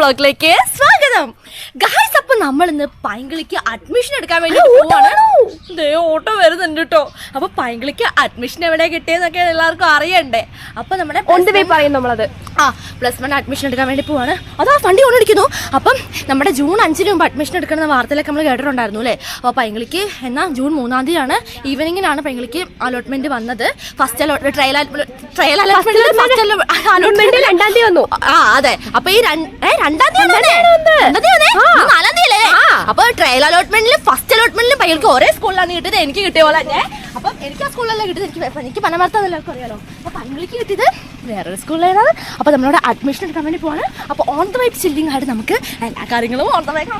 വ്ളോഗിലേക്ക് സ്വാഗതം. ഗൈസ്, അപ്പൊ നമ്മൾ ഇന്ന് പൈങ്കിളിക്ക് അഡ്മിഷൻ എടുക്കാൻ വേണ്ടി ഓട്ടോ വരുന്നുണ്ട് കേട്ടോ. അപ്പൊ പൈങ്കിളിക്ക് അഡ്മിഷൻ എവിടെ കിട്ടിയെന്നൊക്കെ എല്ലാവർക്കും അറിയണ്ടേ. അപ്പൊ നമ്മുടെ നമ്മളത് +1 അഡ്മിഷൻ എടുക്കാൻ വേണ്ടി പോവാണ്. അതാ വണ്ടി കൊണ്ടിരിക്കുന്നു. അപ്പം നമ്മുടെ ജൂൺ 5 മുമ്പ് അഡ്മിഷൻ എടുക്കുന്ന വാർത്തയിലൊക്കെ നമ്മൾ കേട്ടിട്ടുണ്ടായിരുന്നു അല്ലേ. അപ്പോൾ പൈങ്കിളിക്ക് എന്നാൽ ജൂൺ 3-ാം തീയതിയാണ് ഈവനിങ്ങിനാണ് പൈങ്കിളിക്ക് അലോട്ട്മെന്റ് വന്നത്. ഫസ്റ്റ് ട്രയൽ അലോട്ട്മെന്റ് 2-ാം തീയതി വന്നു. അതെ. അപ്പൊ ഈ 2-ാം തീയതി 4-ാം തീയതി. അപ്പൊ ട്രയൽ അലോട്ട്മെന്റിലും ഫസ്റ്റ് അലോട്ട്മെന്റിലും പൈങ്കിളിക്ക് ഒരേ സ്കൂളിലാണ് കിട്ടിയത്. എനിക്ക് കിട്ടിയ പോലെ തന്നെ. അപ്പം എനിക്ക് ആ സ്കൂളിലല്ല കിട്ടിയത്. എനിക്ക് പനമർത്താന്ന് എല്ലാവർക്കും അറിയാലോ. അപ്പൊ പൈങ്കിളിക്ക് കിട്ടിയത് വേറൊരു സ്കൂളിലാണ്. അപ്പൊ നമ്മളോട് അഡ്മിഷൻ എടുക്കാൻ വേണ്ടി പോവാണ്. അപ്പൊ ഓൺ ദ വൈബ് ചില്ലിംഗ് ആയിട്ട് നമുക്ക് എല്ലാ കാര്യങ്ങളും ഓൺ ദ വൈബ്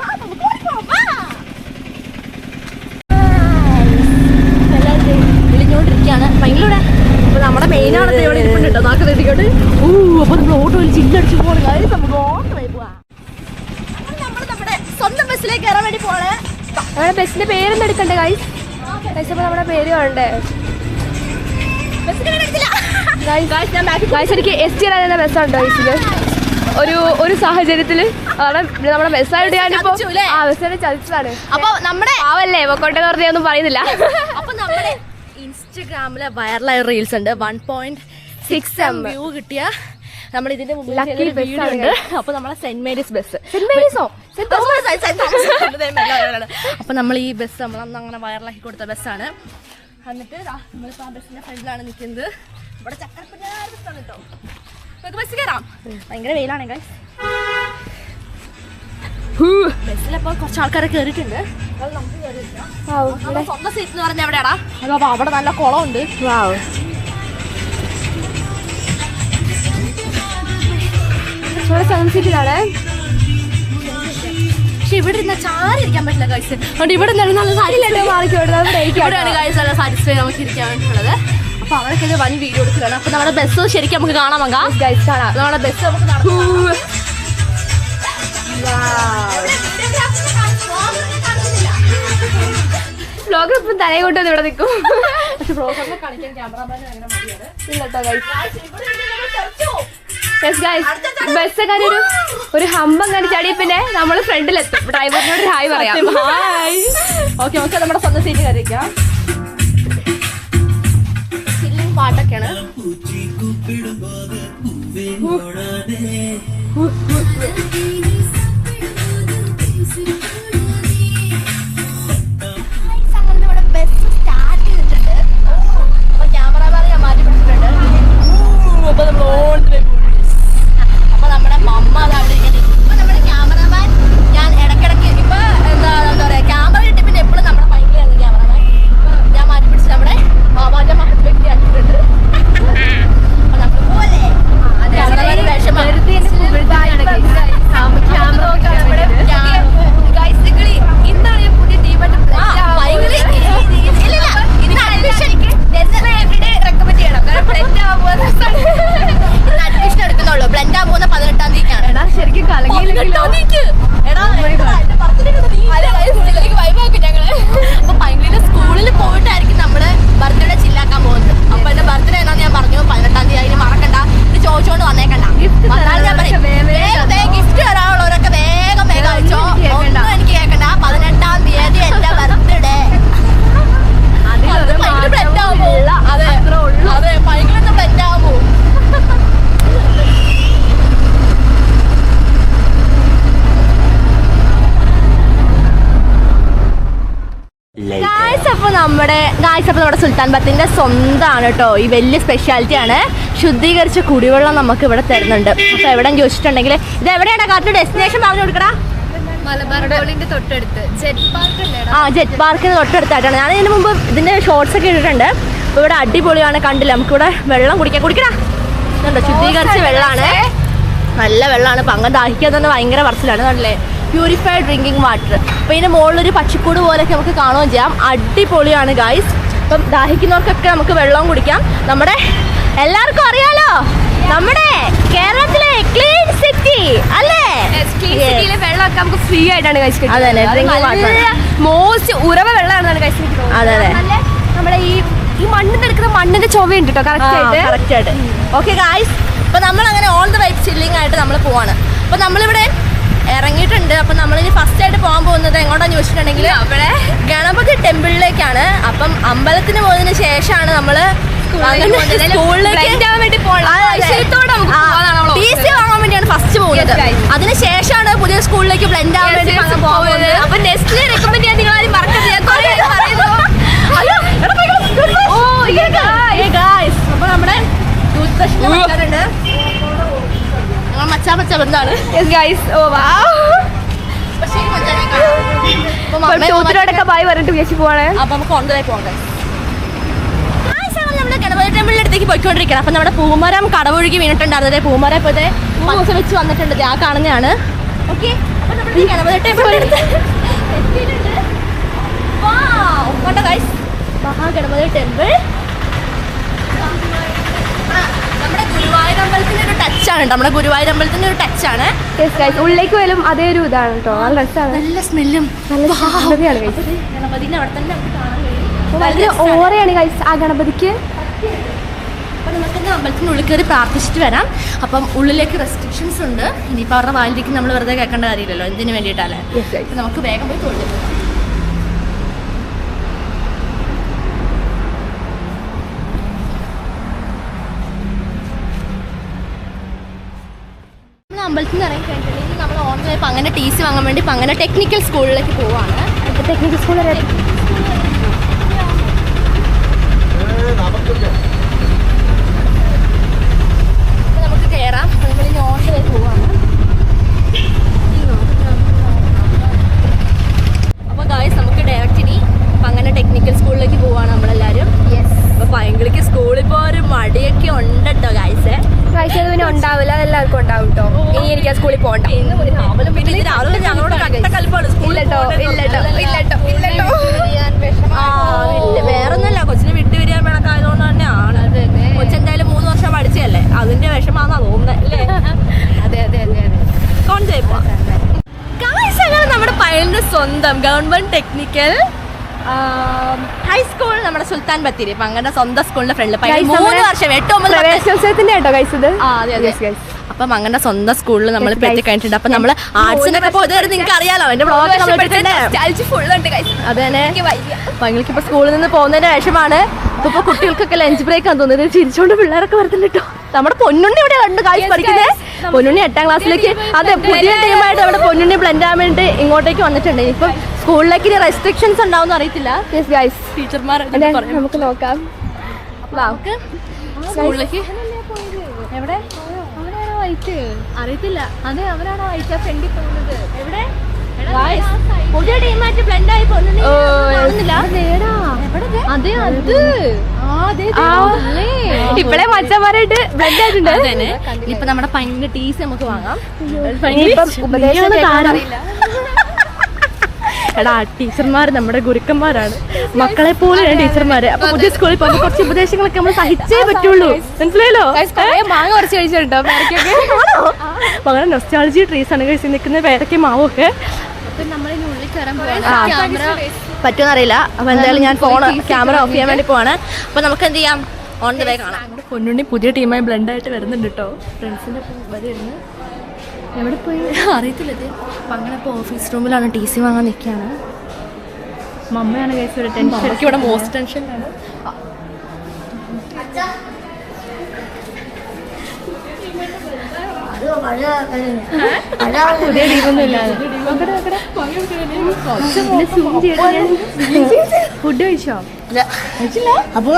വിളിഞ്ഞോണ്ടിരിക്കുകയാണ് പൈങ്കിളിവിടെ. അപ്പൊ നമ്മുടെ മെയിനാണ് ഇവിടെ ഇരിപ്പുണ്ട് കേട്ടോ. നാക്ക് തെറ്റിക്കോട്ട്. അപ്പൊ നമ്മൾ ഓട്ടോയിൽ ചില്ലടിച്ച് പോകണ കാര്യം നമുക്ക് ഓൺ ദ വൈബ് പോവാം. നമ്മൾ നമ്മുടെ സ്വന്തം ബസ്സിലേക്ക് കയറാൻ വേണ്ടി പോവാണ്. നമ്മുടെ ബസ്സിന്റെ പേരൊന്നും എടുക്കണ്ടേ ഗൈസ്? അപ്പൊ നമ്മുടെ പേര് വേണ്ടേ? എനിക്ക് ST എന്ന ബസ്സുണ്ടോ ഗൈസില്? ഒരു സാഹചര്യത്തില് നമ്മുടെ ബസ്സായിട്ട് ഞാനിപ്പോ ബസ്സിനെ ചതിച്ചതാണ്. അപ്പൊ നമ്മുടെ ആവല്ലേ പൊക്കോട്ടെ ഒന്നും പറയുന്നില്ല. അപ്പൊ നമ്മുടെ ഇൻസ്റ്റഗ്രാമില് വൈറലായ റീൽസ് ഉണ്ട്. 1.6 M വ്യൂ കിട്ടിയ നമ്മൾ ഇതിന്റെ മുമ്പിൽ ഉണ്ട്. അപ്പൊ നമ്മളെ സെന്റ് മേരീസ് ബസ്. അപ്പൊ നമ്മൾ ഈ ബസ് നമ്മളന്ന് അങ്ങനെ വൈറലാക്കി കൊടുത്ത ബസ്സാണ്. എന്നിട്ട് നമ്മളിപ്പോ ആ ബസ്സിന്റെ ഫ്രണ്ടിലാണ് നിൽക്കുന്നത്. ഇവിടെ ചക്കരപ്പുഞ്ഞാണ് കേട്ടോ. ബസ് കയറാം. ഭയങ്കര വെയിലാണ് ഗൈസ്. ബസ്സിലപ്പോ കുറച്ച് ആൾക്കാരെ കയറിയിട്ടുണ്ട്. നമുക്ക് കയറിയിരിക്കാം. സ്വന്തം സീറ്റ് എന്ന് പറഞ്ഞാൽ എവിടെയാടാ? അപ്പൊ അവിടെ നല്ല കുളമുണ്ട്. സീറ്റിലാണ്. പക്ഷെ ഇവിടെ ഇരുന്ന ചാരി ഇരിക്കാൻ പറ്റില്ല ഗൈസ്. അതുകൊണ്ട് ഇവിടെ നല്ല സാറ്റിസ്ഫൈ നമുക്ക് ഇരിക്കാൻ വേണ്ടിയിട്ടുള്ളത്. അപ്പൊ അവരൊക്കെ വൻ വീഡിയോ എടുക്കലാണ്. അപ്പൊ നമ്മുടെ ബസ് ശരിക്കും നമുക്ക് കാണാം. നമ്മുടെ ബസ് നമുക്ക് വ്ലോഗർ ഇപ്പം തലയെ കൊണ്ടുവന്ന് ഇവിടെ നിൽക്കും. പക്ഷെ ബ്ലോഗറിനെ കാണിക്കാൻ ക്യാമറമാൻ ഭയങ്കര മടിയാണ്. ബസ്സൊക്കെ ഒരു ഹമ്പം കാണിച്ചാടി പിന്നെ നമ്മൾ ഫ്രണ്ടിലെത്തും. ഡ്രൈവറിനോട് ഹായ് പറയാം. ഓക്കെ, നമുക്ക് നമ്മുടെ സ്വന്തം സീറ്റ് കയറിയിരിക്കാം. ചില്ലിങ് പാട്ടൊക്കെയാണ്. ബസ് സ്റ്റാർട്ട് ചെയ്തിട്ടുണ്ട്. അപ്പൊ ക്യാമറമാരെ ഞാൻ മാറ്റി പിടിച്ചിട്ടുണ്ട്. അപ്പൊ നമ്മൾ അപ്പൊ നമ്മുടെ മമ്മ അത് അവിടെ ഇങ്ങനെ. ഇപ്പൊ നമ്മുടെ ക്യാമറമാൻ ഞാൻ ഇടയ്ക്കിടയ്ക്ക് ഇപ്പൊ എന്താ പറയാ ക്യാമറ കിട്ടി പിന്നെ എപ്പോഴും നമ്മുടെ ഭയങ്കരയാണ് ക്യാമറമാൻ. ഞാൻ മാറ്റി പിടിച്ച് നമ്മുടെ മാമാന്റെ മഹത്വ്യക്തി ആക്കിയിട്ടുണ്ട്. അപ്പൊ നമ്മൾ പോലെ ഇന്നാണ് പുതിയ ടീമായിട്ട് അഡ്മിഷൻ എടുക്കുന്നുള്ളൂ. ബ്ലെൻഡ് ആകാൻ പോകുന്ന 18-ാം തീയതിക്കാണ്. ശരിക്കും അപ്പൊ പൈങ്കിളിന്റെ സ്കൂളിൽ പോയിട്ടായിരിക്കും നമ്മള് ബർത്ത്ഡേ ചില്ലാക്കാൻ പോകുന്നത്. അപ്പൊ എന്റെ ബർത്ത്ഡേ എന്നാന്ന് ഞാൻ പറഞ്ഞു 18-ാം തീയതി. അതിന് മറക്കണ്ട, ഇത് ചോദിച്ചോണ്ട് വന്നേക്കണ്ട. ഞാൻ പറയും ഗിഫ്റ്റ് വരാനുള്ളവരൊക്കെ വേഗം അയച്ചോ. ഒന്നും എനിക്ക് കേൾക്കണ്ട. 18-ാം തീയതി എന്റെ ബർത്ത്ഡേ. പൈങ്കിളി ബ്ലെൻഡ് ആവുമോ? അതെ പൈങ്കിളൊന്ന് ബ്ലെൻഡ് ആവുമോ? അപ്പൊ നമ്മുടെ സുൽത്താൻ ബത്തിന്റെ സ്വന്തമാണ് കേട്ടോ. ഈ വലിയ സ്പെഷ്യാലിറ്റി ആണ്. ശുദ്ധീകരിച്ച കുടിവെള്ളം നമുക്ക് ഇവിടെ തരുന്നുണ്ട്. അപ്പൊ എവിടെ ചോദിച്ചിട്ടുണ്ടെങ്കിൽ ഇത് എവിടെയാണ് കറക്റ്റ് ഡെസ്റ്റിനേഷൻ പറഞ്ഞു കൊടുക്കടാ? മലബാറിന്റെ തൊട്ടടുത്ത് ജെറ്റ് പാർക്കിന് തൊട്ടടുത്തായിട്ടാണ്. ഞാൻ ഇതിന് മുമ്പ് ഇതിന്റെ ഷോർട്സ് ഒക്കെ ഇട്ടിട്ടുണ്ട്. അപ്പൊ ഇവിടെ അടിപൊളിയാണ്. കണ്ടില്ല, നമുക്കിവിടെ വെള്ളം കുടിക്കടാ. ശുദ്ധീകരിച്ച വെള്ളമാണ്. നല്ല വെള്ളമാണ്. അപ്പൊ അങ്ങനെ ദാഹിക്കാൻ തന്നെ ഭയങ്കര പറച്ചിലാണ്. കണ്ടില്ലേ, പ്യൂരിഫൈഡ് ഡ്രിങ്കിങ് വാട്ടർ. അപ്പൊ ഇതിന്റെ മുകളിലൊരു പച്ചക്കൂട് പോലെയൊക്കെ നമുക്ക് കാണുകയും ചെയ്യാം. അടിപൊളിയാണ് ഗൈസ്. അപ്പം ദാഹിക്കുന്നവർക്കൊക്കെ നമുക്ക് വെള്ളവും കുടിക്കാം. നമ്മുടെ എല്ലാവർക്കും അറിയാലോ, നമ്മുടെ കേരളത്തിലെ ക്ലീൻ സിറ്റി അല്ലേ? വെള്ളമൊക്കെ നമുക്ക് ഫ്രീ ആയിട്ടാണ് കഴിച്ചത്. അതെ, മോസ്റ്റ് ഉറവ വെള്ളമാണ് കഴിച്ചത്. അതെ, നമ്മുടെ ഈ മണ്ണിന്റെ എടുക്കുന്ന മണ്ണിന്റെ ചൊവയുണ്ട് കേട്ടോ കറക്റ്റ് ആയിട്ട്. ഓക്കെ ഗൈസ്, അപ്പൊ നമ്മൾ അങ്ങനെ ഓൺ ദ വൈബ് ചില്ലിങ് ആയിട്ട് നമ്മൾ പോവാണ്. അപ്പൊ നമ്മളിവിടെ ഇറങ്ങിയിട്ടുണ്ട്. അപ്പം നമ്മളിനി ഫസ്റ്റ് ആയിട്ട് പോകാൻ പോകുന്നത് എങ്ങോട്ടാന്ന് ചോദിച്ചിട്ടുണ്ടെങ്കിൽ അവിടെ ഗണപതി ടെമ്പിളിലേക്കാണ്. അപ്പം അമ്പലത്തിന് പോയതിന് ശേഷമാണ് നമ്മള് സ്കൂളിലേക്ക് TC വാങ്ങാൻ വേണ്ടിയാണ് ഫസ്റ്റ് പോകുന്നത്. അതിനുശേഷമാണ് പുതിയ സ്കൂളിലേക്ക് ബ്ലെൻഡ് ആവാൻ വേണ്ടി പോകുന്നത്. അപ്പൊ നെക്സ്റ്റ് റെക്കമെൻഡ് ചെയ്യാൻ നിങ്ങൾ ആരും മറക്കരുത്. അപ്പൊ നമ്മുടെ ടൂത്ത് ബ്രഷിന്റെ മച്ചാറുണ്ട്. ഞങ്ങൾ മച്ചാ ബന്ധാണ്. ബായ് പറഞ്ഞിട്ട് വിചാരിച്ചു പോവാണ്. അപ്പൊ നമുക്ക് കൊണ്ടുപോയി പോകാം. നമ്മുടെ ഗണപതി ടെമ്പിളിന്റെ അടുത്തേക്ക് പോയിക്കൊണ്ടിരിക്കണം. അപ്പൊ നമ്മുടെ പൂമരം കടവൊഴുകി വീണിട്ടുണ്ടായിരുന്നത്. പൂമരം ഇപ്പൊ ഇതേ ദിവസം വെച്ച് വന്നിട്ടുണ്ട്. ആ കാണുന്നതാണ്. ഓക്കെ, അപ്പൊ നമ്മുടെ ഗണപതി ടെമ്പിളിന്റെ അടുത്ത് എത്തിയിട്ടുണ്ട്. മഹാഗണപതി ടെമ്പിൾ നമ്മുടെ ഗുരുവായൂർ അമ്പലത്തിന്റെ ഒരു ടച്ചാണ്. നമ്മുടെ ഗുരുവായൂർ അമ്പലത്തിന്റെ ഒരു ടച്ചാണ്. ഉള്ളിലേക്ക് പോയാലും അതേ ഒരു ഇതാണ് കേട്ടോ. നല്ല രസമാണ്, നല്ല സ്മെല്ലും ഗണപതിയാണ് ഗണപതിന്റെ അവിടെ തന്നെ നമുക്ക് കാണാൻ കഴിയും. വളരെ ഓറയാണ് ഗൈസ് ആ ഗണപതിക്ക്. അപ്പം നമുക്കിന്ന് അമ്പലത്തിനുള്ളിൽ കയറി പ്രാർത്ഥിച്ചിട്ട് വരാം. അപ്പം ഉള്ളിലേക്ക് റെസ്ട്രിക്ഷൻസ് ഉണ്ട്. ഇനിയിപ്പോൾ അവരുടെ വായിലേക്ക് നമ്മൾ വെറുതെ കേൾക്കേണ്ട കാര്യമില്ലല്ലോ. എന്തിനു വേണ്ടിയിട്ടല്ലേ? അപ്പം നമുക്ക് വേഗം പോയി തൊഴിൽ. അമ്പലത്തിൽ നിന്ന് ഇറങ്ങി കഴിഞ്ഞിട്ടുണ്ടെങ്കിൽ നമ്മൾ ഓൺലൈൻ അങ്ങനെ TC വാങ്ങാൻ വേണ്ടി അങ്ങനെ ടെക്നിക്കൽ സ്കൂളിലേക്ക് പോവാണ്. ടെക്നിക്കൽ സ്കൂൾ നമുക്ക് കയറാം. നമ്മളിനി ഓൺലൈൻ പോവാണ്. അപ്പോൾ ഗായ്സ് നമുക്ക് ഡയറക്റ്റ് ഇനി അങ്ങനെ ടെക്നിക്കൽ സ്കൂളിലേക്ക് പോവാണ് നമ്മളെല്ലാവരും. അപ്പോൾ ഭയങ്കര സ്കൂളിൽ ഇപ്പോൾ ഒരു മടിയൊക്കെ ഉണ്ട് കേട്ടോ ഗായ്സ്. പിന്നെ ഉണ്ടാവില്ല, അതെല്ലാവർക്കും ഉണ്ടാവും കേട്ടോ. ഇനി എനിക്ക് ആ സ്കൂളിൽ പോകണ്ട. വേറൊന്നുമല്ല, കൊച്ചിന് വിട്ടു വരിക കണക്കായതുകൊണ്ട് തന്നെയാണ്. കൊച്ചെന്തായാലും 3 വർഷം പഠിച്ചല്ലേ, അതിന്റെ വിഷമാന്നാ തോന്നുന്നത് അല്ലേ? അതെ അതെ അതെ അതെ. കൊണ്ടുപോയിപ്പോ നമ്മുടെ പയ്യലിന്റെ സ്വന്തം ഗവൺമെന്റ് ടെക്നിക്കൽ ഹൈസ്കൂൾ നമ്മുടെ സുൽത്താൻ ബത്തേരി. അപ്പൊ അങ്ങനെ സ്വന്തം സ്കൂളിന്റെ ഫ്രണ്ടിൽ 3 വർഷം 8-9. അപ്പം അങ്ങനെ സ്വന്തം സ്കൂളിൽ നമ്മൾ എത്തി കഴിഞ്ഞിട്ടുണ്ട്. അപ്പൊ നമ്മള് ആർട്സിനൊക്കെ പോയത് നിങ്ങൾക്ക് അറിയാലോ. എന്റെ ബ്ലോഗ് അത് തന്നെ പങ്ങൾക്ക് ഇപ്പൊ സ്കൂളിൽ നിന്ന് പോകുന്നതിന്റെ വിഷമാണ്. ഇപ്പൊ കുട്ടികൾക്കൊക്കെ ലഞ്ച് ബ്രേക്ക് ആണെന്ന് തോന്നുന്നത്. ചിരിച്ചോണ്ട് പിള്ളേരൊക്കെ വരുന്നുണ്ട് കേട്ടോ. നമ്മുടെ പൊന്നുണ്ണി ഇവിടെ ഉണ്ട് കാഴ്ച പഠിക്കുന്നത്. പൊന്നുണ്ണി 8ാം ക്ലാസ്സിലേക്ക്. അതെ, പുതിയ ടീമായിട്ട് നമ്മുടെ പൊന്നുണ്ണി ബ്ലെൻഡ് ആവാൻ വേണ്ടി ഇങ്ങോട്ടേക്ക് വന്നിട്ടുണ്ട്. ഇപ്പം സ്കൂളിലേക്ക് ഇനി റെസ്ട്രിക്ഷൻസ് ഉണ്ടാവും അറിയത്തില്ല. ടീച്ചർമാർ നമുക്ക് നോക്കാം. നമുക്ക് സ്കൂളിലേക്ക് എവിടെ അറിയത്തില്ല. അതെ, അവരാണോ വൈറ്റ് ഫ്രണ്ടിൽ പോകുന്നത്? എവിടെ പുതിയ ടീമായിട്ട് ബ്ലെൻഡ് ആയി പോകുന്നില്ല. ഇപ്പഴേ മച്ചന്മാരായിട്ട് ബ്ലെൻഡ് ആയിട്ടുണ്ട്. ഇപ്പൊ നമ്മുടെ പൈൻ്റെ TC നമുക്ക് വാങ്ങാം. എടാ, ടീച്ചർമാർ നമ്മുടെ ഗുരുക്കന്മാരാണ്. മക്കളെ പോലെയാണ് ടീച്ചർമാര്. അപ്പൊ പുതിയ സ്കൂളിൽ പോകുമ്പോൾ കുറച്ച് ഉപദേശങ്ങളൊക്കെ നമ്മൾ സഹിച്ചേ പറ്റുള്ളൂ. മനസ്സിലായല്ലോ? മാങ്ങ കുറച്ച് കഴിച്ചിട്ടുണ്ടോ? അങ്ങനെ നൊസ്റ്റാൾജി ട്രീസ് ആണ് കഴിച്ച് നിൽക്കുന്ന പേരയ്ക്ക് മാവൊക്കെ. പറ്റുമെന്ന് അറിയില്ല. അപ്പൊ എന്തായാലും ഞാൻ ക്യാമറ ഓഫ് ചെയ്യാൻ വേണ്ടി പോവാണ്. അപ്പൊ നമുക്ക് എന്ത് ചെയ്യാം, ഓൺ ദ വേ കാണാം. പൊന്നുണ്ണി പുതിയ ടീമായി ബ്ലെൻഡ് ആയിട്ട് വരുന്നുണ്ട് കേട്ടോ. ഫ്രണ്ട്സിന്റെ വരുന്നു. എവിടെ പോയി അറിയത്തില്ല. ഇത് അപ്പം അങ്ങനെ ഇപ്പോൾ ഓഫീസ് റൂമിലാണ് TC വാങ്ങാൻ നിൽക്കുകയാണ്. മമ്മയാണ് കഴിച്ച ഒരു ടെൻഷൻ. എനിക്ക് ഇവിടെ മോസ്റ്റ് ടെൻഷനിലാണ്. പുതിയ ടീമൊന്നും ഇല്ലാതെ ഫുഡ് കഴിച്ചോ? അപ്പൊ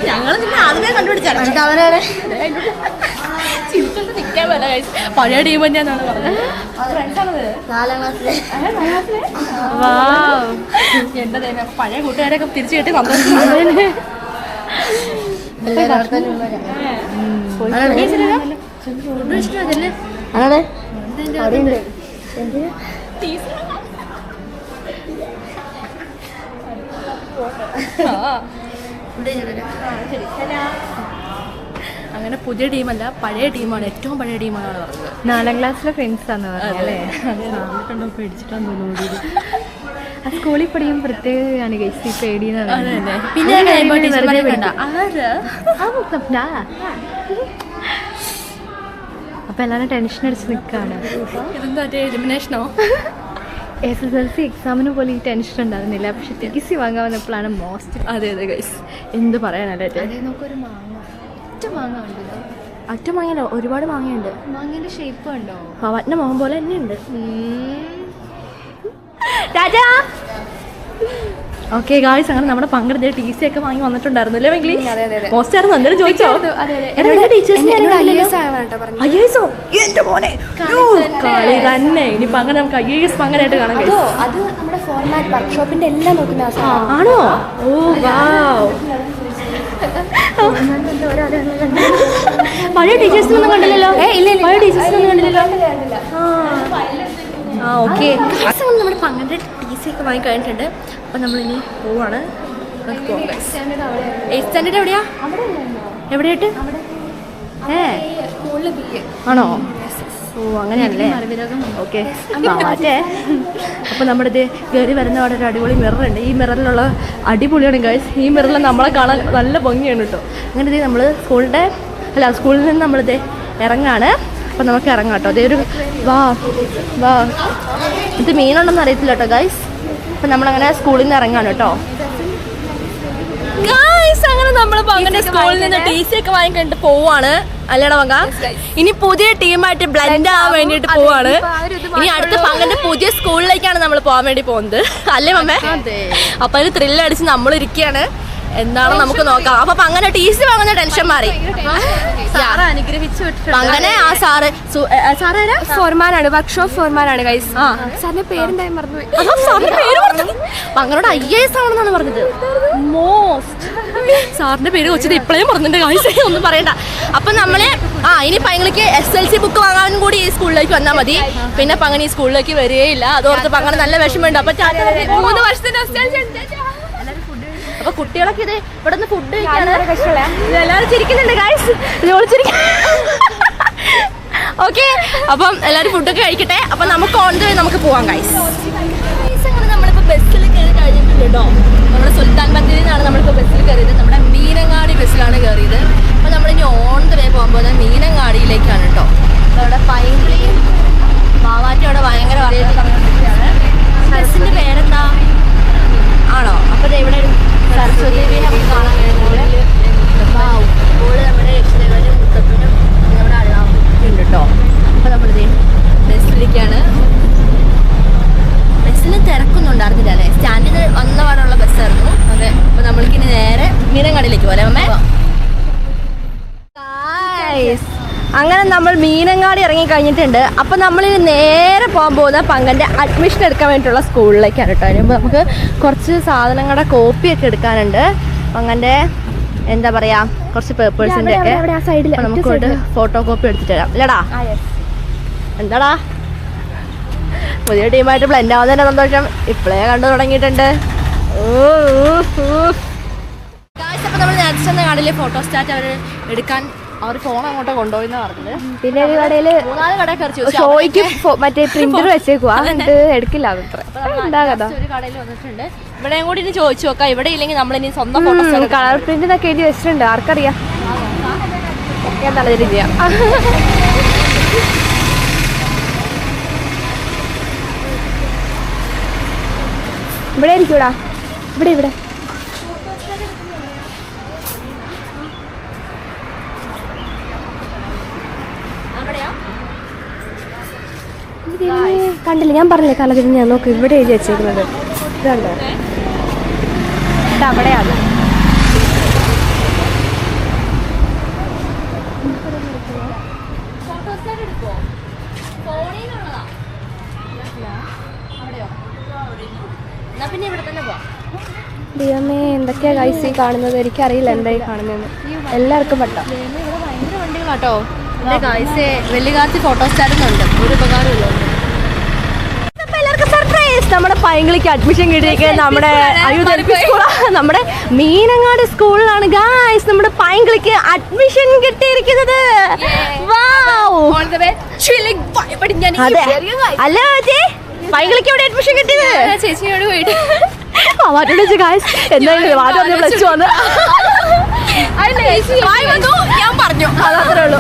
ഞങ്ങൾ ആദ്യമേ കണ്ടുപിടിച്ചാണ്. ചിരിച്ചോണ്ട് നിൽക്കാൻ പല കഴിച്ചു. പഴയ ടീം തന്നെയാണെന്നാണ് പറഞ്ഞത്. എന്റെ തന്നെ പഴയ കൂട്ടുകാരൊക്കെ തിരിച്ചു കിട്ടി സന്തോഷം. അങ്ങനെ പുതിയ ടീമല്ല, പഴയ ടീമാണ്. ഏറ്റവും പഴയ ടീമാണ് പറഞ്ഞത്. 4ാം ക്ലാസ്സിലെ ഫ്രണ്ട്സ് ആണ്. പേടിച്ചിട്ടാണ് തോന്നുന്നു. സ്കൂളിൽ പഠിക്കും പ്രത്യേകതയാണ് ഗൈസ് ഈ പേടിയെന്ന് പിന്നെ അപ്പൊ എല്ലാവരും ടെൻഷൻ അടിച്ച് നിൽക്കാണ്. എലിമിനേഷനോ? SSLC എക്സാമിന് പോലും ഈ ടെൻഷൻ ഉണ്ടാകുന്നില്ല. പക്ഷെ TC വാങ്ങാൻ വന്നപ്പോഴാണ് മോസ്റ്റ്. അതെ ഗൈസ്, എന്ത് പറയാനല്ലേ. നമുക്കൊരു മാങ്ങ, ഒറ്റ മാങ്ങ ഉണ്ടല്ലോ. ഒറ്റ മാങ്ങയല്ലോ, ഒരുപാട് മാങ്ങയുണ്ട്. മാങ്ങേന്റെ ഷേപ്പ് ഉണ്ടോ? വട്ടന്റെ മുഖം പോലെ തന്നെ ഉണ്ട്. രാജാ ഓക്കെ ഗായ്സ്, അങ്ങനെ നമ്മുടെ പങ്കെടുത്ത TC ഒക്കെ വാങ്ങി വന്നിട്ടുണ്ടായിരുന്നു അല്ലേ വെങ്കിലി? മോസ്റ്റ് ആയിരുന്നു. എന്തെങ്കിലും ചോദിച്ചോ? കളി തന്നെ. ഇനിയിപ്പോ അങ്ങനെ നമുക്ക് IAS പങ്കനായിട്ട് കാണാൻ കഴിയും. അത് നമ്മുടെ ഫോർമാറ്റ് വർക്ക്ഷോപ്പിന്റെ എല്ലാം നോക്കുന്ന ആണോ? ഓ വാവ്. പഴയ ടീച്ചേഴ്സിനൊന്നും കണ്ടില്ലല്ലോ. പഴയ ടീച്ചേഴ്സിനൊന്നും കണ്ടില്ലല്ലോ. ഓക്കെ, നമ്മുടെ പങ്കന്റെ TC ഒക്കെ വാങ്ങി കഴിഞ്ഞിട്ടുണ്ട്. അപ്പം നമ്മളിനി പോവാണ്. 8th സ്റ്റാൻഡേർഡ് എവിടെയാ? എവിടെയായിട്ട്? ആണോ? ഓ അങ്ങനെയാണല്ലേ. ഓക്കെ മാറ്റേ. അപ്പോൾ നമ്മുടെ ഇത് കയറി വരുന്ന അവിടെ ഒരു അടിപൊളി മിററുണ്ട്. ഈ മിററിലുള്ള അടിപൊളിയാണ് ഗൈസ്. ഈ മിററിൽ നമ്മളെ കാണാൻ നല്ല ഭംഗിയാണ് കേട്ടോ. അങ്ങനെ ഇത് നമ്മൾ സ്കൂളിൽ നിന്ന് നമ്മളിത് ഇറങ്ങാണ്. അപ്പം നമുക്ക് ഇറങ്ങാം കേട്ടോ. അതേ ഒരു വാ ഇത് മീനുണ്ടെന്ന് അറിയത്തില്ല കേട്ടോ ഗൈസ്. അപ്പം നമ്മളങ്ങനെ സ്കൂളിൽ നിന്ന് ഇറങ്ങാണ് കേട്ടോ ഗൈസ്. അങ്ങനെ നമ്മൾ പങ്കന്റെ സ്കൂളിൽ നിന്ന് TC ഒക്കെ വാങ്ങിക്കണ്ടിട്ട് പോവാണ് അല്ലേടാ പങ്ക. ഇനി പുതിയ ടീമായിട്ട് ബ്ലെൻഡ് ആവാൻ വേണ്ടിയിട്ട് പോവാണ്. ഇനി അടുത്ത പങ്കന്റെ പുതിയ സ്കൂളിലേക്കാണ് നമ്മൾ പോകാൻ വേണ്ടി പോകുന്നത് അല്ലേ മമ്മേ? അപ്പൊ അതിന് ത്രില്ലടിച്ച് നമ്മൾ ഇരിക്കുകയാണ്. എന്താണ് നമുക്ക് നോക്കാം. അപ്പൊ പങ്ങനെ TC വാങ്ങുന്ന ടെൻഷൻ മാറി. അങ്ങനെ ആ സാറ് ഫോർമാനാണ്, വർക്ക്ഷോപ്പ് ഫോർമാനാണ് ഗൈസ്. സാറിന്റെ പേരെന്തായി മറന്നുപോയി. പങ്ങനോട് IAS ആണെന്നാണ് പറഞ്ഞത്. മോസ്റ്റ് സാറിന്റെ പേര് വെച്ചത് ഇപ്പോഴേ പറഞ്ഞിട്ടുണ്ട് ഗൈസ്, ഒന്നും പറയണ്ട. അപ്പൊ നമ്മള് ഇനി പങ്ങൾക്ക് SLC ബുക്ക് വാങ്ങാനും കൂടി ഈ സ്കൂളിലേക്ക് വന്നാൽ മതി. പിന്നെ പങ്ങനെ ഈ സ്കൂളിലേക്ക് വരികയില്ല. അതോർത്ത് പങ്ങനെ നല്ല വിഷമമുണ്ട്. അപ്പൊ 3 വർഷത്തിന്റെ അപ്പൊ കുട്ടികളൊക്കെ ഇത് ഇവിടെ നിന്ന് ഫുഡ് കഴിക്കാണ്. എല്ലാവരും ചിരിക്കുന്നുണ്ട് ഗൈസ്. ഓക്കെ, അപ്പം എല്ലാവരും ഫുഡൊക്കെ കഴിക്കട്ടെ. അപ്പൊ നമുക്ക് ഓൺ ദ വേ നമുക്ക് പോവാം ഗൈസ്. അങ്ങനെ നമ്മളിപ്പോ ബസ്സിൽ കയറി കഴിഞ്ഞിട്ടുണ്ട് കേട്ടോ. നമ്മുടെ സുൽത്താൻ ബത്തേരിയിൽ നിന്നാണ് നമ്മളിപ്പോ ബസ്സിൽ കയറിയത്. നമ്മുടെ മീനങ്ങാടി ബസ്സിലാണ് കയറിയത്. അപ്പൊ നമ്മളിനി ഓൺ ദ വേ പോകുമ്പോൾ മീനങ്ങാടിയിലേക്കാണ് കേട്ടോ. അവിടെ പൈങ്കിളിയും മാവാറ്റും അവിടെ ഭയങ്കര പറഞ്ഞുകൊണ്ടിരിക്കുകയാണ്. ബസ്സിന്റെ പേരെന്താ ആണോ? അപ്പൊ ഇവിടെ സരസ്വതി നമുക്ക് കാണാൻ കഴിയുന്നത്. അപ്പോൾ നമ്മുടെ രക്ഷിതാക്കളും മുത്തപ്പനും നമ്മുടെ അള്ളാഹുണ്ട് കേട്ടോ. അപ്പൊ നമ്മളിത് ബസ്സിലേക്കാണ്. ബസ്സിന് തിരക്കൊന്നുണ്ടായിരുന്നില്ല അല്ലേ? സ്റ്റാൻഡിൽ വന്ന പാടുള്ള ബസ്സായിരുന്നു. അതെ. അപ്പൊ നമ്മൾക്കിനി നേരെ മീനങ്ങാടിയിലേക്ക് പോലെ അമ്മേ. അങ്ങനെ നമ്മൾ മീനങ്ങാടി ഇറങ്ങി കഴിഞ്ഞിട്ടുണ്ട്. അപ്പൊ നമ്മളിനി നേരെ പോകാൻ പോകുന്ന പങ്കന്റെ അഡ്മിഷൻ എടുക്കാൻ വേണ്ടിയിട്ടുള്ള സ്കൂളിലേക്കാണ് കേട്ടോ. അതിന് നമുക്ക് കുറച്ച് സാധനങ്ങളുടെ കോപ്പിയൊക്കെ എടുക്കാനുണ്ട്. പങ്കന്റെ എന്താ പറയാ, കുറച്ച് പേപ്പേഴ്സിന്റെ ഒക്കെ നമുക്ക് ഫോട്ടോ കോപ്പി എടുത്തിട്ട് തരാം അല്ലടാ? എന്താടാ പുതിയ ടീമായിട്ട് ബ്ലെൻഡ് ആവുന്നതിന്റെ സന്തോഷം ഇപ്പോഴേ കണ്ടു തുടങ്ങിയിട്ടുണ്ട്. അപ്പൊ നമ്മൾ നേരത്തെ ചെന്ന കടയിലെ ഫോട്ടോ സ്റ്റാറ്റ് അവർ എടുക്കാൻ അവർ ഫോൺ അങ്ങോട്ട് കൊണ്ടുപോയിന്ന് പറഞ്ഞത്. പിന്നെ ഒരു കടയില് 3-4 കട കയറി ഷോയ്ക്ക് മറ്റേ പ്രിന്റർ വെച്ചേക്കുവാ. എടുക്കില്ല. ഒരു കടയിൽ വന്നിട്ടുണ്ട്. ഇവിടെയും കൂടി ഇനി ചോദിച്ചു നോക്കാം. ഇവിടെ ഇല്ലെങ്കിൽ നമ്മളിനി സ്വന്തം ഫോട്ടോസ് കളർ പ്രിന്റിനൊക്കെ എഴുതി വെച്ചിട്ടുണ്ട്. ആർക്കറിയാം, ഒക്കെ നല്ല രീതിയാ. ഇവിടെ ആയിരിക്കൂടാ. ഇവിടെ കണ്ടില്ല, ഞാൻ പറഞ്ഞില്ലേ കളറിന്. ഞാൻ നോക്ക്, ഇവിടെ എഴുതി വെച്ചേക്കുന്നത് ഇതുണ്ടോ? അവിടെയാണ്. ദൈവമേ, എന്തൊക്കെയാ ഗൈസ് കാണുന്നത്? എനിക്കറിയില്ല എന്തായി കാണുന്നതെന്ന്. എല്ലാവർക്കും പറ്റാം. ഭയങ്കര വണ്ടികളാട്ടോ. വെള്ളിക്കാലത്ത് ഫോട്ടോ സ്റ്റാറ്റുന്നുണ്ട്. ഒരു ഉപകാരമില്ല. എല്ലാവർക്കും സർപ്രൈസ്, നമ്മുടെ പൈങ്കിളിക്ക് അഡ്മിഷൻ കിട്ടിയിരിക്കുന്നത് നമ്മുടെ മീനങ്ങാടി സ്കൂളിലാണ് ഗായ്സ്. നമ്മുടെ പൈങ്കിളിക്ക് അഡ്മിഷൻ കിട്ടിയിരിക്കുന്നത്. അല്ലേ ചേച്ചി? പൈങ്കിളിക്ക് എവിടെ അഡ്മിഷൻ കിട്ടിയത്? ചേച്ചിയോട് പോയിട്ട് എന്തായാലും പ്ലസ് ടു വന്ന് ഞാൻ പറഞ്ഞു അതത്രേ ഉള്ളൂ.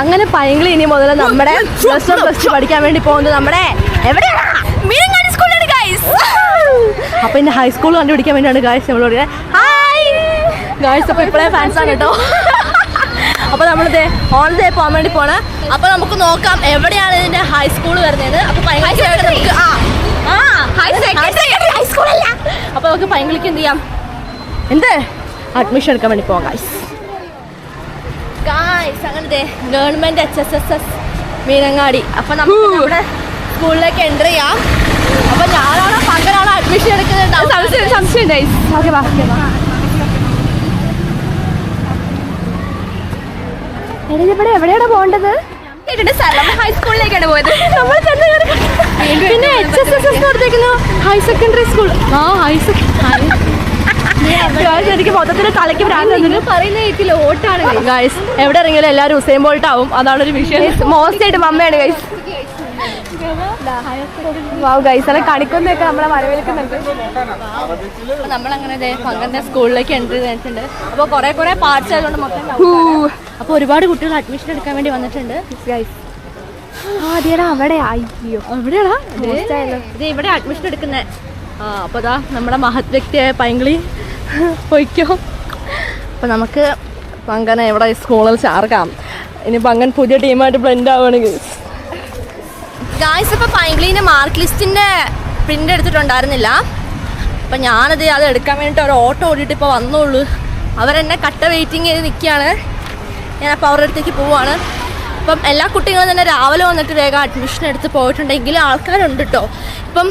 അങ്ങനെ പൈങ്കിളി ഇനി മുതൽ നമ്മുടെ പ്ലസ് വൺ പ്ലസ് ടു പഠിക്കാൻ വേണ്ടി പോകുന്നത് നമ്മുടെ എവിടെയാണ്? മീനങ്ങാടി സ്കൂളിലാണ് ഗൈസ്. അപ്പൊ ഇന്ന് ഹൈസ്കൂൾ കണ്ടുപിടിക്കാൻ വേണ്ടിയാണ് ഗായ്സ് നമ്മളോട് ഹായ് ഗായ്സ്. അപ്പൊ ഇപ്പോഴേ ഫാൻസ് ആണ് കേട്ടോ. അപ്പൊ നമ്മളിത് ഓൺ ഡേ പോകാൻ വേണ്ടി പോണേ. അപ്പൊ നമുക്ക് നോക്കാം എവിടെയാണ് ഇതിന്റെ ഹൈസ്കൂൾ വരുന്നത്. അപ്പൊ അപ്പൊ നമുക്ക് പൈങ്കിളിക്ക് എന്ത് ചെയ്യാം, എന്ത് അഡ്മിഷൻ എടുക്കാൻ വേണ്ടി പോകാം ഗായ്സ്. ഗായ്സ് അങ്ങനത്തെ ഗവൺമെന്റ് HSS മീനങ്ങാടി. അപ്പൊ നമുക്ക് നമ്മുടെ സ്കൂളിലേക്ക് എൻ്റർ ചെയ്യാം. അപ്പൊ ഞാനാണോ പങ്കനാണോ അഡ്മിഷൻ എടുക്കുന്നത്? സംശയം ഗൈസ്. ഇവിടെ എവിടെയാണ് പോകേണ്ടത്? ഹൈസ്കൂളിലേക്കാണ് പോയത്. നമ്മൾ പിന്നെ HSS ഹയർ സെക്കൻഡറി സ്കൂൾ. എനിക്ക് മൊത്തത്തിൽ തലയ്ക്ക് പറയുന്ന കേട്ടില്ല, ഓട്ടാണ് ഗൈസ്. എവിടെ ഇറങ്ങിയാലും എല്ലാവരും ഉസൈൻ ബോൾട്ട് ആവും. അതാണ് ഒരു വിഷയം. മോസ്റ്റ് ആയിട്ട് മമ്മയാണ് ഗൈസ്. ഗൈസ് അല്ല കണിക്കൊന്നൊക്കെ നമ്മളെ വരവേൽക്കുന്നുണ്ട്. നമ്മളങ്ങനെ പങ്കന്റെ സ്കൂളിലേക്ക് എൻട്രി ചെയ്തിട്ടുണ്ട്. അപ്പോൾ കുറെ പാർട്സ് ആയതുകൊണ്ട് മൊത്തം അപ്പോൾ ഒരുപാട് കുട്ടികൾ അഡ്മിഷൻ എടുക്കാൻ വേണ്ടി വന്നിട്ടുണ്ട് ഗൈസ്. അവിടെ അയ്യോ എവിടെയാടാ ഇത്? ഇവിടെ അഡ്മിഷൻ എടുക്കുന്നത്. അപ്പോൾ അതാ നമ്മുടെ മഹത് വ്യക്തിയായ പൈങ്കിളി പോയിക്കോ. അപ്പോൾ നമുക്ക് പങ്കനെ എവിടെ സ്കൂളിൽ ചേർക്കാം. ഇനി പങ്കൻ പുതിയ ടീമായിട്ട് ബ്ലെൻഡ് ആവുകയാണെങ്കിൽ ഗായ്സ്. ഇപ്പോൾ പൈങ്കിളിൻ്റെ മാർക്ക് ലിസ്റ്റിൻ്റെ പ്രിൻ്റ് എടുത്തിട്ടുണ്ടായിരുന്നില്ല. അപ്പം ഞാനത് അത് എടുക്കാൻ വേണ്ടിയിട്ട് ഒരു ഓട്ടോ ഓടിയിട്ട് ഇപ്പോൾ വന്നോളൂ. അവരെന്നെ കട്ട വെയിറ്റിംഗ് ചെയ്ത് നിൽക്കുകയാണ്. ഞാനപ്പോൾ അവരുടെ അടുത്തേക്ക് പോവുകയാണ്. അപ്പം എല്ലാ കുട്ടികളും തന്നെ രാവിലെ വന്നിട്ട് വേഗം അഡ്മിഷൻ എടുത്ത് പോയിട്ടുണ്ടെങ്കിൽ ആൾക്കാരുണ്ട് കേട്ടോ. ഇപ്പം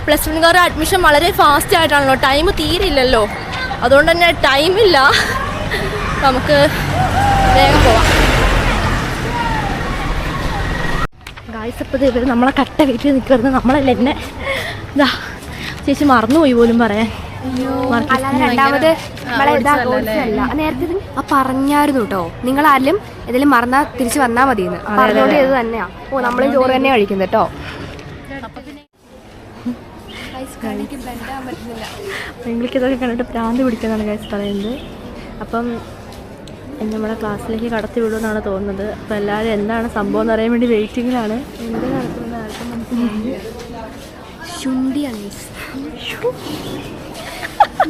പ്ലസ് വൺകാരുടെ അഡ്മിഷൻ വളരെ ഫാസ്റ്റ് ആയിട്ടാണല്ലോ, ടൈം തീരില്ലല്ലോ. അതുകൊണ്ട് തന്നെ ടൈമില്ല. നമുക്ക് വേഗം പോവാം ഗായ്സ്. അപ്പോൾ ഇവർ നമ്മളെ കട്ട വീട്ടിൽ നിൽക്കുന്നത് നമ്മളല്ല എന്നെ ഇതാ ചേച്ചി മറന്നുപോയി പോലും പറയാൻ. രണ്ടാമത് നേരത്തെ പറഞ്ഞായിരുന്നു കേട്ടോ, നിങ്ങൾ ആരെങ്കിലും ഏതെങ്കിലും മറന്നാ തിരിച്ചു വന്നാൽ മതിയെന്ന് പറഞ്ഞോണ്ട് ഇത് തന്നെയാ. ഓ നമ്മളും ചോറ് തന്നെ കഴിക്കുന്നത് കേട്ടോ. പെൺകുളിക്ക് ഇതൊക്കെ കണ്ടിട്ട് ഭ്രാന്ത് പിടിക്കുന്നതാണ് ഗൈസ് പറയുന്നത്. അപ്പം നമ്മുടെ ക്ലാസ്സിലേക്ക് കടത്തി വിടുമെന്നാണ് തോന്നുന്നത്. അപ്പം എല്ലാവരും എന്താണ് സംഭവം എന്ന് അറിയാൻ വേണ്ടി വെയിറ്റിങ്ങിലാണ്. എന്ത് നടക്കുമെന്ന് ആർക്കും മനസ്സിലായില്ല.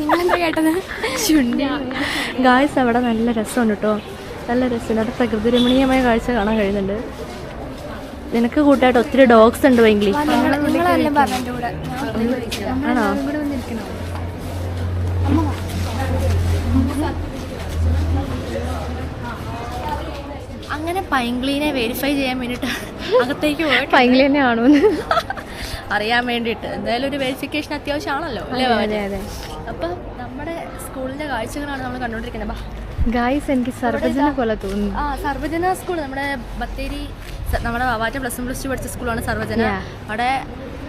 നിങ്ങളെന്താ കേട്ടത്? ഗായ്സ് അവിടെ നല്ല രസമുണ്ട് കേട്ടോ, നല്ല രസമുണ്ട്. അവിടെ പ്രകൃതി രമണീയമായ കാഴ്ച കാണാൻ കഴിയുന്നുണ്ട്. നിനക്ക് കൂട്ടായിട്ട് ഒത്തിരി ഡോഗ്സ് ഉണ്ട് ഭയങ്കര. ആണോ? അങ്ങനെ പൈങ്കിളിനെ വെരിഫൈ ചെയ്യാൻ വേണ്ടിയിട്ട് അകത്തേക്ക് പോയിട്ട് പൈങ്കിളി തന്നെ ആണോന്ന് അറിയാൻ വേണ്ടിയിട്ട് എന്തായാലും ഒരു വെരിഫിക്കേഷൻ അത്യാവശ്യമാണല്ലോ അല്ലേ? അതെ. അപ്പം നമ്മുടെ സ്കൂളിൻ്റെ കാഴ്ചകളാണ് നമ്മൾ കണ്ടുകൊണ്ടിരിക്കുന്നത്. ഗായ്സ് എനിക്ക് സർവജന പോലെ തോന്നുന്നു. സർവജന സ്കൂൾ നമ്മുടെ ബത്തേരി, നമ്മുടെ വാവാറ്റ പ്ലസ് 1 പ്ലസ് 2 പഠിച്ച സ്കൂളാണ് സർവജന. അവിടെ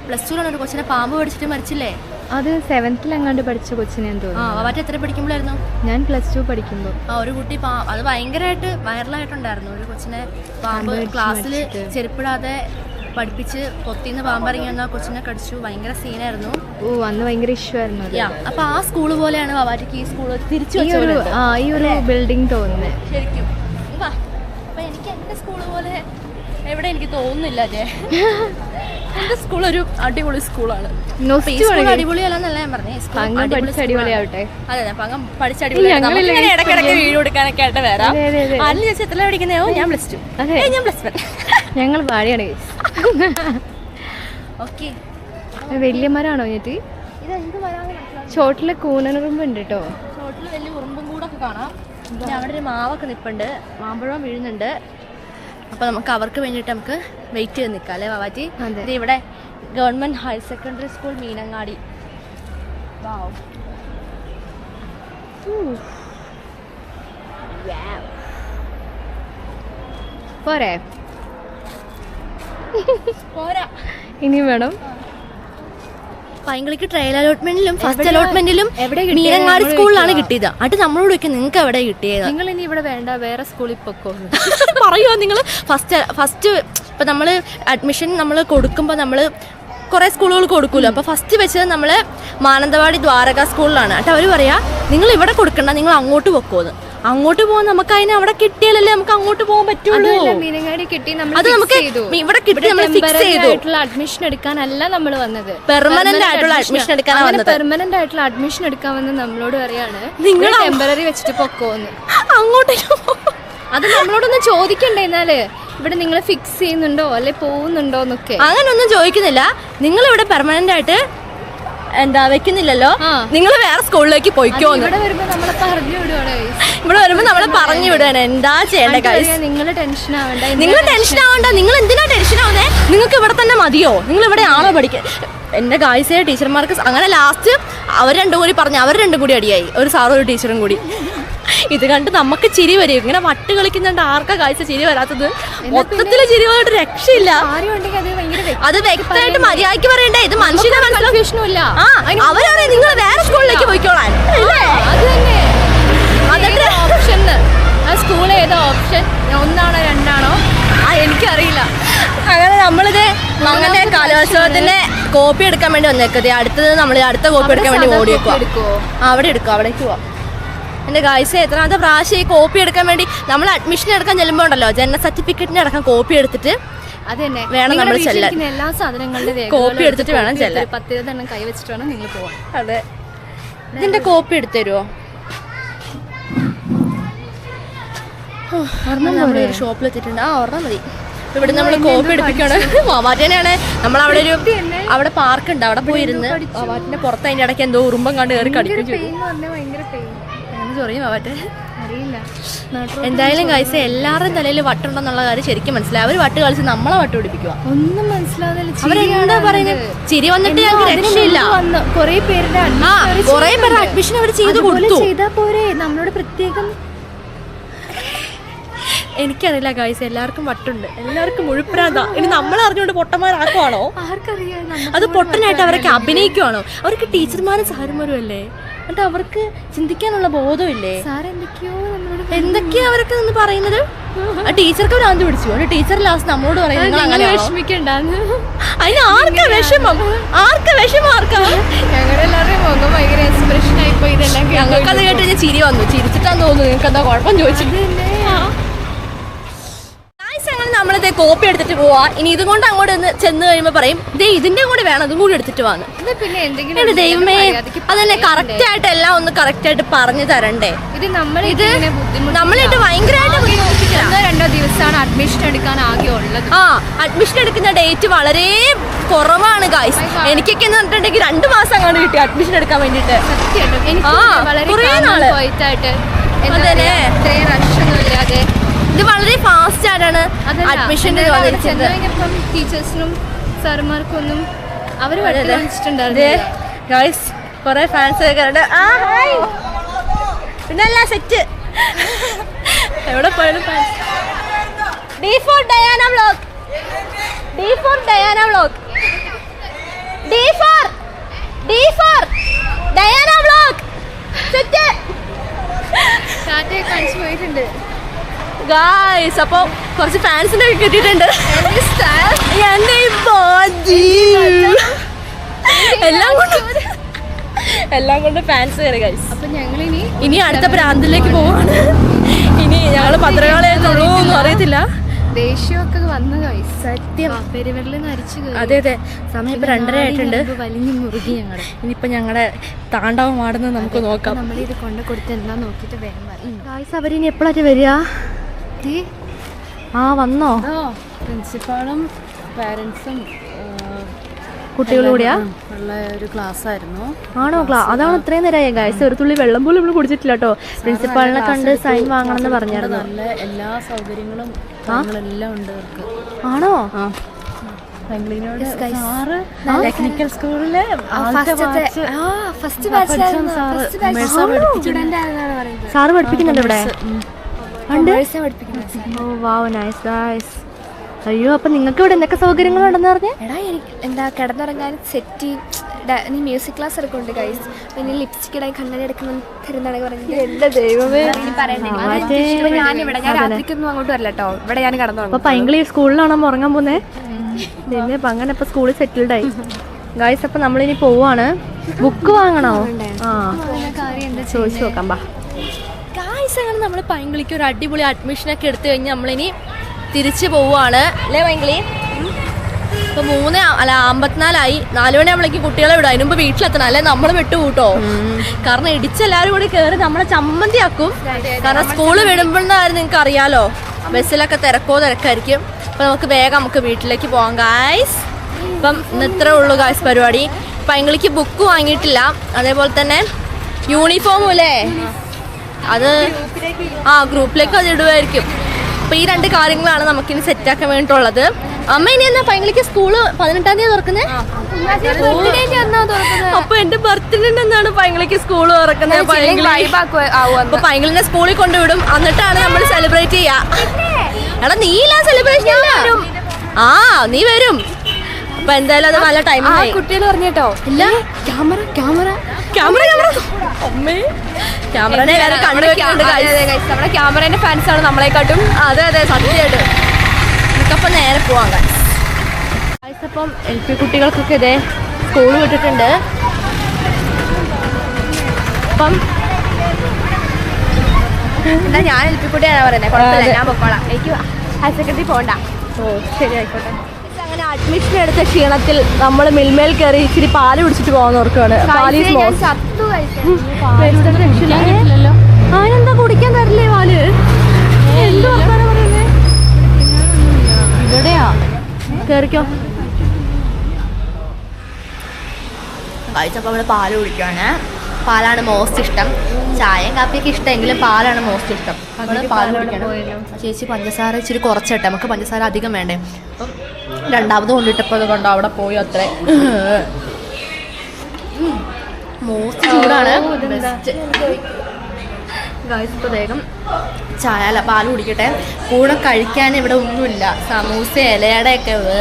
പ്ലസ് 2 ഒരു കൊച്ചിനെ പാമ്പ് പഠിച്ചിട്ട് മരിച്ചില്ലേ? അത് 7th എങ്ങാണ്ട് പഠിച്ച കൊച്ചിനെ തോന്നുന്നു. വാവാറ്റ എത്ര പഠിക്കുമ്പോഴായിരുന്നു? ഞാൻ പ്ലസ് 2 പഠിക്കുമ്പോൾ. ഒരു കുട്ടി അത് ഭയങ്കരമായിട്ട് വൈറലായിട്ടുണ്ടായിരുന്നു. ഒരു കൊച്ചിനെ പാമ്പ് ക്ലാസ്സിൽ ചെരുപ്പിടാതെ പഠിപ്പിച്ച് പൊത്തിന്ന് പാമ്പിറങ്ങി വന്ന കൊച്ചിനെ കടിച്ചു. ഭയങ്കര സീനായിരുന്നു. അന്ന് ഭയങ്കര ഇഷ്യൂ ആയിരുന്നു. അപ്പൊ ആ സ്കൂൾ പോലെയാണ് വാവാറ്റയ്ക്ക് ഈ സ്കൂൾ തിരിച്ചു ഈ ഒരു ബിൽഡിംഗ് തോന്നുന്നത് ശരിക്കും. അപ്പൊ എനിക്ക് എന്റെ സ്കൂൾ പോലെ എവിടെ എനിക്ക് തോന്നുന്നില്ല. എന്റെ സ്കൂൾ ഒരു അടിപൊളി സ്കൂളാണ്. അടിപൊളിയല്ലെന്നല്ല ഞാൻ പറഞ്ഞേ, അടിപൊളിയാവട്ടെ. അതെ പങ്കം പഠിച്ച അടിപൊളി. ഇടയ്ക്കിടയ്ക്ക് വീഡിയോ കൊടുക്കാനൊക്കെ ആയിട്ട് വരാം. ആരും ചേച്ചി എത്ര പഠിക്കുന്നോ? ഞാൻ പ്ലസ് 2. ഞാൻ പ്ലസ് 1. ഞങ്ങൾ പാടിയാണ്. ഓക്കെ വലിയ മരമാണോ ചേച്ചി? ചോട്ടില് കൂനനുറുമ്പ് ഉണ്ട് കേട്ടോ. ചോട്ടിൽ വലിയ ഉറുമ്പും കൂടൊക്കെ കാണാം. പിന്നെ അവിടെ ഒരു മാവൊക്കെ നിൽപ്പുണ്ട്, മാമ്പഴം വീഴുന്നുണ്ട്. അപ്പോൾ നമുക്ക് അവർക്ക് വേണ്ടിയിട്ട് നമുക്ക് വെയിറ്റ് ചെയ്ത് നിൽക്കാം അല്ലേ വാവാറ്റി? ഇത് ഇവിടെ government higher secondary school Meenangadi. പോരെ? പോരാ, ഇനി വേണം. പൈങ്കിളിക്ക് ട്രയൽ അലോട്ട്മെന്റിലും ഫസ്റ്റ് അലോട്ട്മെന്റിലും മീനങ്ങാടി സ്കൂളിലാണ് കിട്ടിയത്. അത് നമ്മളോട് വെക്കാൻ നിങ്ങൾക്ക് എവിടെ കിട്ടിയത്? നിങ്ങൾ ഇനി ഇവിടെ വേണ്ട, വേറെ സ്കൂളിൽ പൊക്കോ പറയുമോ നിങ്ങൾ? ഫസ്റ്റ് ഇപ്പം നമ്മൾ അഡ്മിഷൻ നമ്മൾ കൊടുക്കുമ്പോൾ നമ്മൾ കുറേ സ്കൂളുകൾ കൊടുക്കുമല്ലോ. അപ്പോൾ ഫസ്റ്റ് വെച്ചത് നമ്മൾ മാനന്തവാടി ദ്വാരക സ്കൂളിലാണ്. കേട്ടോ അവർ പറയാ നിങ്ങൾ ഇവിടെ കൊടുക്കണ്ട, നിങ്ങൾ അങ്ങോട്ട് പൊക്കോന്ന്. അങ്ങോട്ട് പോകാൻ നമുക്ക് അതിന് അവിടെ കിട്ടിയാലല്ലേ നമുക്ക് അങ്ങോട്ട് പോകാൻ പറ്റുള്ളൂ. മീനങ്ങാടി കിട്ടി, അത് നമുക്ക് ഇവിടെ കിട്ടി, നമ്മൾ ഫിക്സ് ചെയ്തു. അഡ്മിഷൻ എടുക്കാനല്ല നമ്മൾ വന്നത്, പെർമനന്റ് ആയിട്ടുള്ള അഡ്മിഷൻ എടുക്കാനാണ് വന്നത്. പെർമനന്റ് ആയിട്ടുള്ള അഡ്മിഷൻ എടുക്കാൻ വന്ന് നമ്മളോട് പറയാണ് നിങ്ങൾ ടെമ്പററി വെച്ചിട്ട് പൊക്കോന്ന്. അങ്ങോട്ടേക്ക് അത് നമ്മളോടൊന്നും ചോദിക്കണ്ടേ? എന്നാല് ഇവിടെ നിങ്ങൾ ഫിക്സ് ചെയ്യുന്നുണ്ടോ അല്ലെ പോകുന്നുണ്ടോ എന്നൊക്കെ അങ്ങനൊന്നും ചോദിക്കുന്നില്ല. നിങ്ങൾ ഇവിടെ പെർമനന്റ് ആയിട്ട് എന്താ വെക്കുന്നില്ലല്ലോ, നിങ്ങൾ വേറെ സ്കൂളിലേക്ക് പോയിക്കോന്ന്. ഇവിടെ വരുമ്പോ നമ്മളെ പറഞ്ഞു വിടുവാണ്, ഇവിടെ വരുമ്പോ നമ്മളെ പറഞ്ഞു വിടുവാണ്. എന്താ ചെയ്യേണ്ട കാര്യം? നിങ്ങൾ ടെൻഷൻ ആവണ്ട, നിങ്ങൾ എന്തിനാ ടെൻഷൻ ആവുന്നേ? നിങ്ങൾക്ക് ഇവിടെ തന്നെ മതിയോ? നിങ്ങൾ ഇവിടെ ആണോ പഠിക്കുക? എൻ്റെ ഗായ്സേ ടീച്ചർമാർക്ക് അങ്ങനെ ലാസ്റ്റ് അവർ രണ്ടും കൂടി പറഞ്ഞു, അവർ രണ്ടും കൂടി അടിയായി, ഒരു സാറും ഒരു ടീച്ചറും കൂടി. ഇത് കണ്ട് നമുക്ക് ചിരി വരും. ഇങ്ങനെ വട്ട് കളിക്കുന്നുണ്ട്, ആർക്കാ കാഴ്ച ചിരി വരാത്തത്? മൊത്തത്തില് ചിരി വന്നിട്ട് രക്ഷയില്ല. അത് വ്യക്തമായിട്ട് മര്യാദയ്ക്ക് പറയണ്ടേ, ഇത് മനുഷ്യനെ മനസ്സിലാക്കില്ല. അവരറിയ നിങ്ങൾ വേറെ സ്കൂളിലേക്ക് പോയിക്കോളാൻ. സ്കൂൾ ഏതാ ഓപ്ഷൻ, 1 ആണോ 2 ആണോ എനിക്കറിയില്ല. അങ്ങനെ നമ്മളിത് അങ്ങനെ കലോത്സവത്തിന്റെ കോപ്പി എടുക്കാൻ വേണ്ടി വന്നേക്കത്. അടുത്തത് നമ്മൾ അടുത്ത കോപ്പി എടുക്കാൻ വേണ്ടി ഓടി വെക്കുക. അവിടെ എടുക്കുക, അവിടേക്ക് പോവാം. എൻ്റെ ഗായ്സ് എത്രാമത്തെ പ്രാവശ്യം ഈ കോപ്പി എടുക്കാൻ വേണ്ടി നമ്മൾ അഡ്മിഷൻ എടുക്കാൻ ചെല്ലുമ്പോൾ ഉണ്ടല്ലോ, ജനന സർട്ടിഫിക്കറ്റിന് അടക്കം കോപ്പി എടുത്തിട്ട് വേണം നമ്മൾ ചെല്ലാൻ. എല്ലാ സാധനങ്ങളുടെ കോപ്പി എടുത്തിട്ട് വേണം ചെല്ലാൻ. 10 എണ്ണം കൈ വെച്ചിട്ട് വേണം നിങ്ങൾ പോവാൻ. അതെ, ഇതിന്റെ കോപ്പി എടുത്തു തരുമോ? നമ്മുടെ ഒരു ഷോപ്പിലെത്തിയിട്ടുണ്ട്. ഒരെണ്ണം മതി. ഇവിടെ നമ്മൾ കോപ്പി എടുപ്പിക്കാണ്. മാമാറ്റേനെയാണ് നമ്മൾ അവിടെ പാർക്ക് ഉണ്ട്, അവിടെ പോയിരുന്ന് മാമാറ്റിന്റെ പുറത്ത് അതിന്റെ ഇടയ്ക്ക് എന്തോ ഉറുമ്പം കണ്ട് കയറി കടിക്കും ചെയ്തു. എന്തായാലും കഴിച്ച എല്ലാവരുടെയും തലയിൽ വട്ടുണ്ടെന്നുള്ള കാര്യം ശരിക്കും മനസ്സിലായി. അവർ വട്ട് കളിച്ച് നമ്മളെ വട്ട് പിടിപ്പിക്കുക. ഒന്നും മനസ്സിലാവുന്നില്ല. അവരെന്താ പറയുന്നത്? ചിരി വന്നിട്ട് ഞങ്ങൾക്ക് രക്ഷയില്ല. കുറെ പേരുടെ അഡ്മിഷൻ അവർ ചെയ്ത് കൊടുത്തു. ചെയ്താൽ പോരെ, നമ്മളോട് പ്രത്യേകം. എനിക്കറിയില്ല ഗായ്സ്, എല്ലാവർക്കും വട്ടുണ്ട്, എല്ലാവർക്കും മുഴുപ്രാന്താ. ഇനി നമ്മൾ അറിഞ്ഞുകൊണ്ട് പൊട്ടന്മാരാക്കുവാണോ? ആർക്കറിയാം. അത് പൊട്ടനായിട്ട് അവരൊക്കെ അഭിനയിക്കുവാണോ? അവർക്ക് ടീച്ചർമാരും സാറുമാരും അല്ലേ, എന്നിട്ട് അവർക്ക് ചിന്തിക്കാനുള്ള ബോധമില്ലേ? എന്തൊക്കെയാ അവരൊക്കെ നിന്ന് പറയുന്നത്? ആ ടീച്ചർക്ക് ഭ്രാന്ത് പിടിച്ചു. ഒരു ടീച്ചർ ലാസ്റ്റ് നമ്മളോട് പറയുന്നത് അങ്ങനെ വിഷമിക്കണ്ടെന്ന്. അതിന് ആർക്കാ വിഷമം? ആർക്കാ വിഷമം? ആർക്കാ? ഞങ്ങളെല്ലാവരുടെയും മുഖം ഭയങ്കര എക്സ്പ്രഷൻ ആയിപ്പോ. ഇതെല്ലാം ഞങ്ങൾക്കത് കേട്ട് കഴിഞ്ഞാൽ ചിരി വന്നു. ചിരിച്ചിട്ടാന്ന് തോന്നുന്നു. നിങ്ങൾക്ക് എന്താ കുഴപ്പം ചോദിച്ചു. നമ്മളിത് കോപ്പി എടുത്തിട്ട് പോവാ. ഇനി ഇതുകൊണ്ട് അങ്ങോട്ട് ചെന്ന് കഴിയുമ്പോൾ പറയും ദേ ഇതിന്റെ കൂടെ വേണം, അതും കൂടി എടുത്തിട്ട് വന്ന്. പിന്നെ ദൈവമേ, അതന്നെ കറക്റ്റ് ആയിട്ട് എല്ലാം ഒന്ന് കറക്റ്റ് ആയിട്ട് പറഞ്ഞു തരണ്ടേ? ഇത് നമ്മളിട്ട് ഭയങ്കരമായിട്ട് 1-2 ദിവസമാണ് അഡ്മിഷൻ എടുക്കാൻ ആകെ ഉള്ളത്. അഡ്മിഷൻ എടുക്കുന്ന ഡേറ്റ് വളരെ കുറവാണ് ഗായ്സ്. എനിക്കൊക്കെ എന്ന് പറഞ്ഞിട്ടുണ്ടെങ്കിൽ 2 മാസം അങ്ങോട്ട് കിട്ടി അഡ്മിഷൻ എടുക്കാൻ വേണ്ടിട്ട്. ഇത് വളരെ ഫാസ്റ്റ് ആയിട്ടാണ് അഡ്മിഷൻ ടീച്ചേഴ്സിനും സാറുമാർക്കും ഒന്നും അവര് കൊറേ ഫാൻസ് ഒക്കെ പിന്നെ അല്ല സെറ്റ് എവിടെ പോയാലും fans. D for Diana vlog. D for Diana vlog. D for Diana vlog. Set കാണിച്ചു പോയിട്ടുണ്ട് ഗായ്സ്. അപ്പോൾ കുറച്ച് ഫാൻസിനെ കിട്ടിയിട്ടുണ്ട്. എല്ലാം കൊണ്ട് ഫാൻസ് കയറി ഗൈസ്. അപ്പൊ ഞങ്ങൾ ഇനി അടുത്ത പ്രാന്തിലേക്ക് പോവാണ്. ഇനി ഞങ്ങൾ പത്രങ്ങളെ തൊഴുവൊന്നും അറിയത്തില്ല. ദേഷ്യമൊക്കെ വന്നു ഗൈസ്. സത്യം പെരുവിരലിൽ നരിച്ചു. അതെ അതെ, സമയം ഇപ്പൊ 2:30 ആയിട്ടുണ്ട്. വലിഞ്ഞു മുറുകി ഞങ്ങൾ. ഇനിയിപ്പൊ ഞങ്ങളുടെ താണ്ഡവം ആടുന്നത് നമുക്ക് നോക്കാം. നമ്മളിത് കൊണ്ട് കൊടുത്ത് എന്താ നോക്കിയിട്ട് വേഗം വരും ഗൈസ്. അവരിനി എപ്പോഴായിട്ട് വരിക? വന്നോ? പ്രിൻസിപ്പാളും പാരൻസും കുട്ടികളും കൂടിയാ ഉള്ള ഒരു ക്ലാസ് ആയിരുന്നു. ആണോ? അതാണ് ഇത്രയും നേരമായി ഗൈസ്. ഒരു തുള്ളി വെള്ളം പോലും ഇവിടെ കുടിച്ചിട്ടില്ല കേട്ടോ. പ്രിൻസിപ്പാളിനെ കണ്ട് സൈൻ വാങ്ങണം എന്ന് പറഞ്ഞായിരുന്നു. നല്ല എല്ലാ സൗകര്യങ്ങളും എല്ലാം ഉണ്ട് അവർക്ക്. ആണോ? ടെക്നിക്കൽ സ്കൂളില് സാറ് പഠിപ്പിക്കുന്നുണ്ട് ഇവിടെ. അയ്യോ, അപ്പൊ നിങ്ങൾക്ക് ഇവിടെ എന്തൊക്കെ സൗകര്യങ്ങളുണ്ടെന്ന് പറഞ്ഞേ? എടാ, എനിക്ക് എന്താ കിടന്നുറങ്ങാൻ സെറ്റ് നീ മ്യൂസിക് ക്ലാസ് എടുക്കുന്നുണ്ട് ഗൈസ്. പിന്നെ ലിപ്സ്റ്റിക് ഇടാൻ കണ്ണട എടുക്കണം തരുന്നതാണ് പറഞ്ഞത്. എന്റെ ദൈവമേ, ഞാനിവിടെ ഞാൻ രാത്രിക്കൊന്നും അങ്ങോട്ട് വരില്ല കേട്ടോ. ഇവിടെ ഞാൻ കടന്നു. അപ്പൊ പൈങ്കിളി സ്കൂളിലാണോ ഉറങ്ങാൻ പോന്നേ? അങ്ങനെ ഇപ്പൊ സ്കൂളിൽ സെറ്റിൽഡ് ആയി ഗൈസ്. അപ്പൊ നമ്മളിനി പോവാണ്. ബുക്ക് വാങ്ങണോ? ആ, ചോദിച്ചു നോക്കാം. ബാ ഗൈസ്, അങ്ങനെ നമ്മൾ പൈങ്കിളിക്ക് ഒരു അടിപൊളി അഡ്മിഷനൊക്കെ എടുത്തു കഴിഞ്ഞ് നമ്മളിനി തിരിച്ചു പോവുകയാണ് അല്ലേ പൈങ്കിളി? ഇപ്പൊ 54 4 മണിയാകുമ്പോഴേക്ക് കുട്ടികളെ വിടും. അതിനുമ്പ് വീട്ടിലെത്തണം, അല്ലെ നമ്മൾ വിട്ടുകൂട്ടോ. കാരണം ഇടിച്ചെല്ലാവരും കൂടി കയറി നമ്മളെ ചമ്മന്തിയാക്കും. കാരണം സ്കൂള് വിടുമ്പോഴായിരുന്നു, നിങ്ങൾക്ക് അറിയാലോ, ബസ്സിലൊക്കെ തിരക്കായിരിക്കും. അപ്പൊ നമുക്ക് വീട്ടിലേക്ക് പോകാം ഗൈസ്. ഇപ്പം ഇന്ന് ഇത്രേ ഉള്ളൂ ഗൈസ് പരിപാടി. പൈങ്കിളിക്ക് ബുക്ക് വാങ്ങിയിട്ടില്ല, അതേപോലെ തന്നെ യൂണിഫോമും അല്ലേ, അത് ഗ്രൂപ്പിലേക്ക് അത് ഇടുമായിരിക്കും. അപ്പൊ ഈ 2 കാര്യങ്ങളാണ് നമുക്കിനി സെറ്റാക്കാൻ വേണ്ടിയിട്ടുള്ളത്. അമ്മ ഇനി എന്നാ പൈങ്കിളിക്ക് സ്കൂള് 18-ാം തീയതി തുറക്കുന്നത്? അപ്പൊ എന്റെ ബർത്ത്ഡേ എന്നാണ് പൈങ്കിളിക്ക് സ്കൂള് തുറക്കുന്നത്. അപ്പൊ പൈങ്കിളിനെ സ്കൂളിൽ കൊണ്ടുവിടും, എന്നിട്ടാണ് നമ്മൾ സെലിബ്രേറ്റ് ചെയ്യാ. എടാ നീ ഇല്ല സെലിബ്രേഷൻ ഇല്ല. നീ വരും. അപ്പൊ എന്തായാലും അത് നല്ല ടൈം കുട്ടികൾ പറഞ്ഞോ. ഇല്ല ക്യാമറനെ നമ്മുടെ ക്യാമറേന്റെ ഫാൻസ് ആണ് നമ്മളെക്കാട്ടും. അതെ സത്യമായിട്ട്. നമുക്കപ്പം നേരെ പോവാം ഗൈസ്. അപ്പം LP കുട്ടികൾക്കൊക്കെ ഇതേ സ്കൂൾ വിട്ടിട്ടുണ്ട്. അപ്പം എന്താ ഞാൻ LP കുട്ടിയാണ് പറയുന്നത്. കുഴപ്പമില്ല, ഞാൻ പൊക്കോളാം. എനിക്ക് ഹയർ സെക്കൻഡറി പോകണ്ട. ശരി, ആയിക്കോട്ടെ. അങ്ങനെ അഡ്മിഷൻ എടുത്ത ക്ഷീണത്തിൽ നമ്മൾ മിൽമേൽ കയറി ഇച്ചിരി പാല് കുടിച്ചിട്ട് പോകാൻ ഓർക്കുകയാണ്. അതിനെന്താ കുടിക്കാൻ തരില്ലേ പാല്? എന്ത് വർത്താനം പറയുന്നേ? ഇവിടെയാ കേറിക്കോ. കഴിച്ചപ്പോൾ അവിടെ പാല് കുടിക്കുകയാണ്. പാലാണ് മോസ്റ്റ് ഇഷ്ടം. ചായയും കാപ്പിയൊക്കെ ഇഷ്ടമെങ്കിലും പാലാണ് മോസ്റ്റ് ഇഷ്ടം. പാല് കുടിക്കണം. ചേച്ചി പഞ്ചസാര ഇച്ചിരി കുറച്ചിട്ടെ, നമുക്ക് പഞ്ചസാര അധികം വേണ്ടേ. അപ്പം 2ാമത് കൊണ്ടിട്ടപ്പോൾ അതുകൊണ്ട് അവിടെ പോയി. അത്രേ മോസ്റ്റ് ചൂടാണ്. ഇപ്പോൾ വേഗം ചായ അല്ല പാല് കുടിക്കട്ടെ. കൂടെ കഴിക്കാൻ ഇവിടെ ഒന്നുമില്ല. സമൂസ ഇലയുടെയൊക്കെ അത്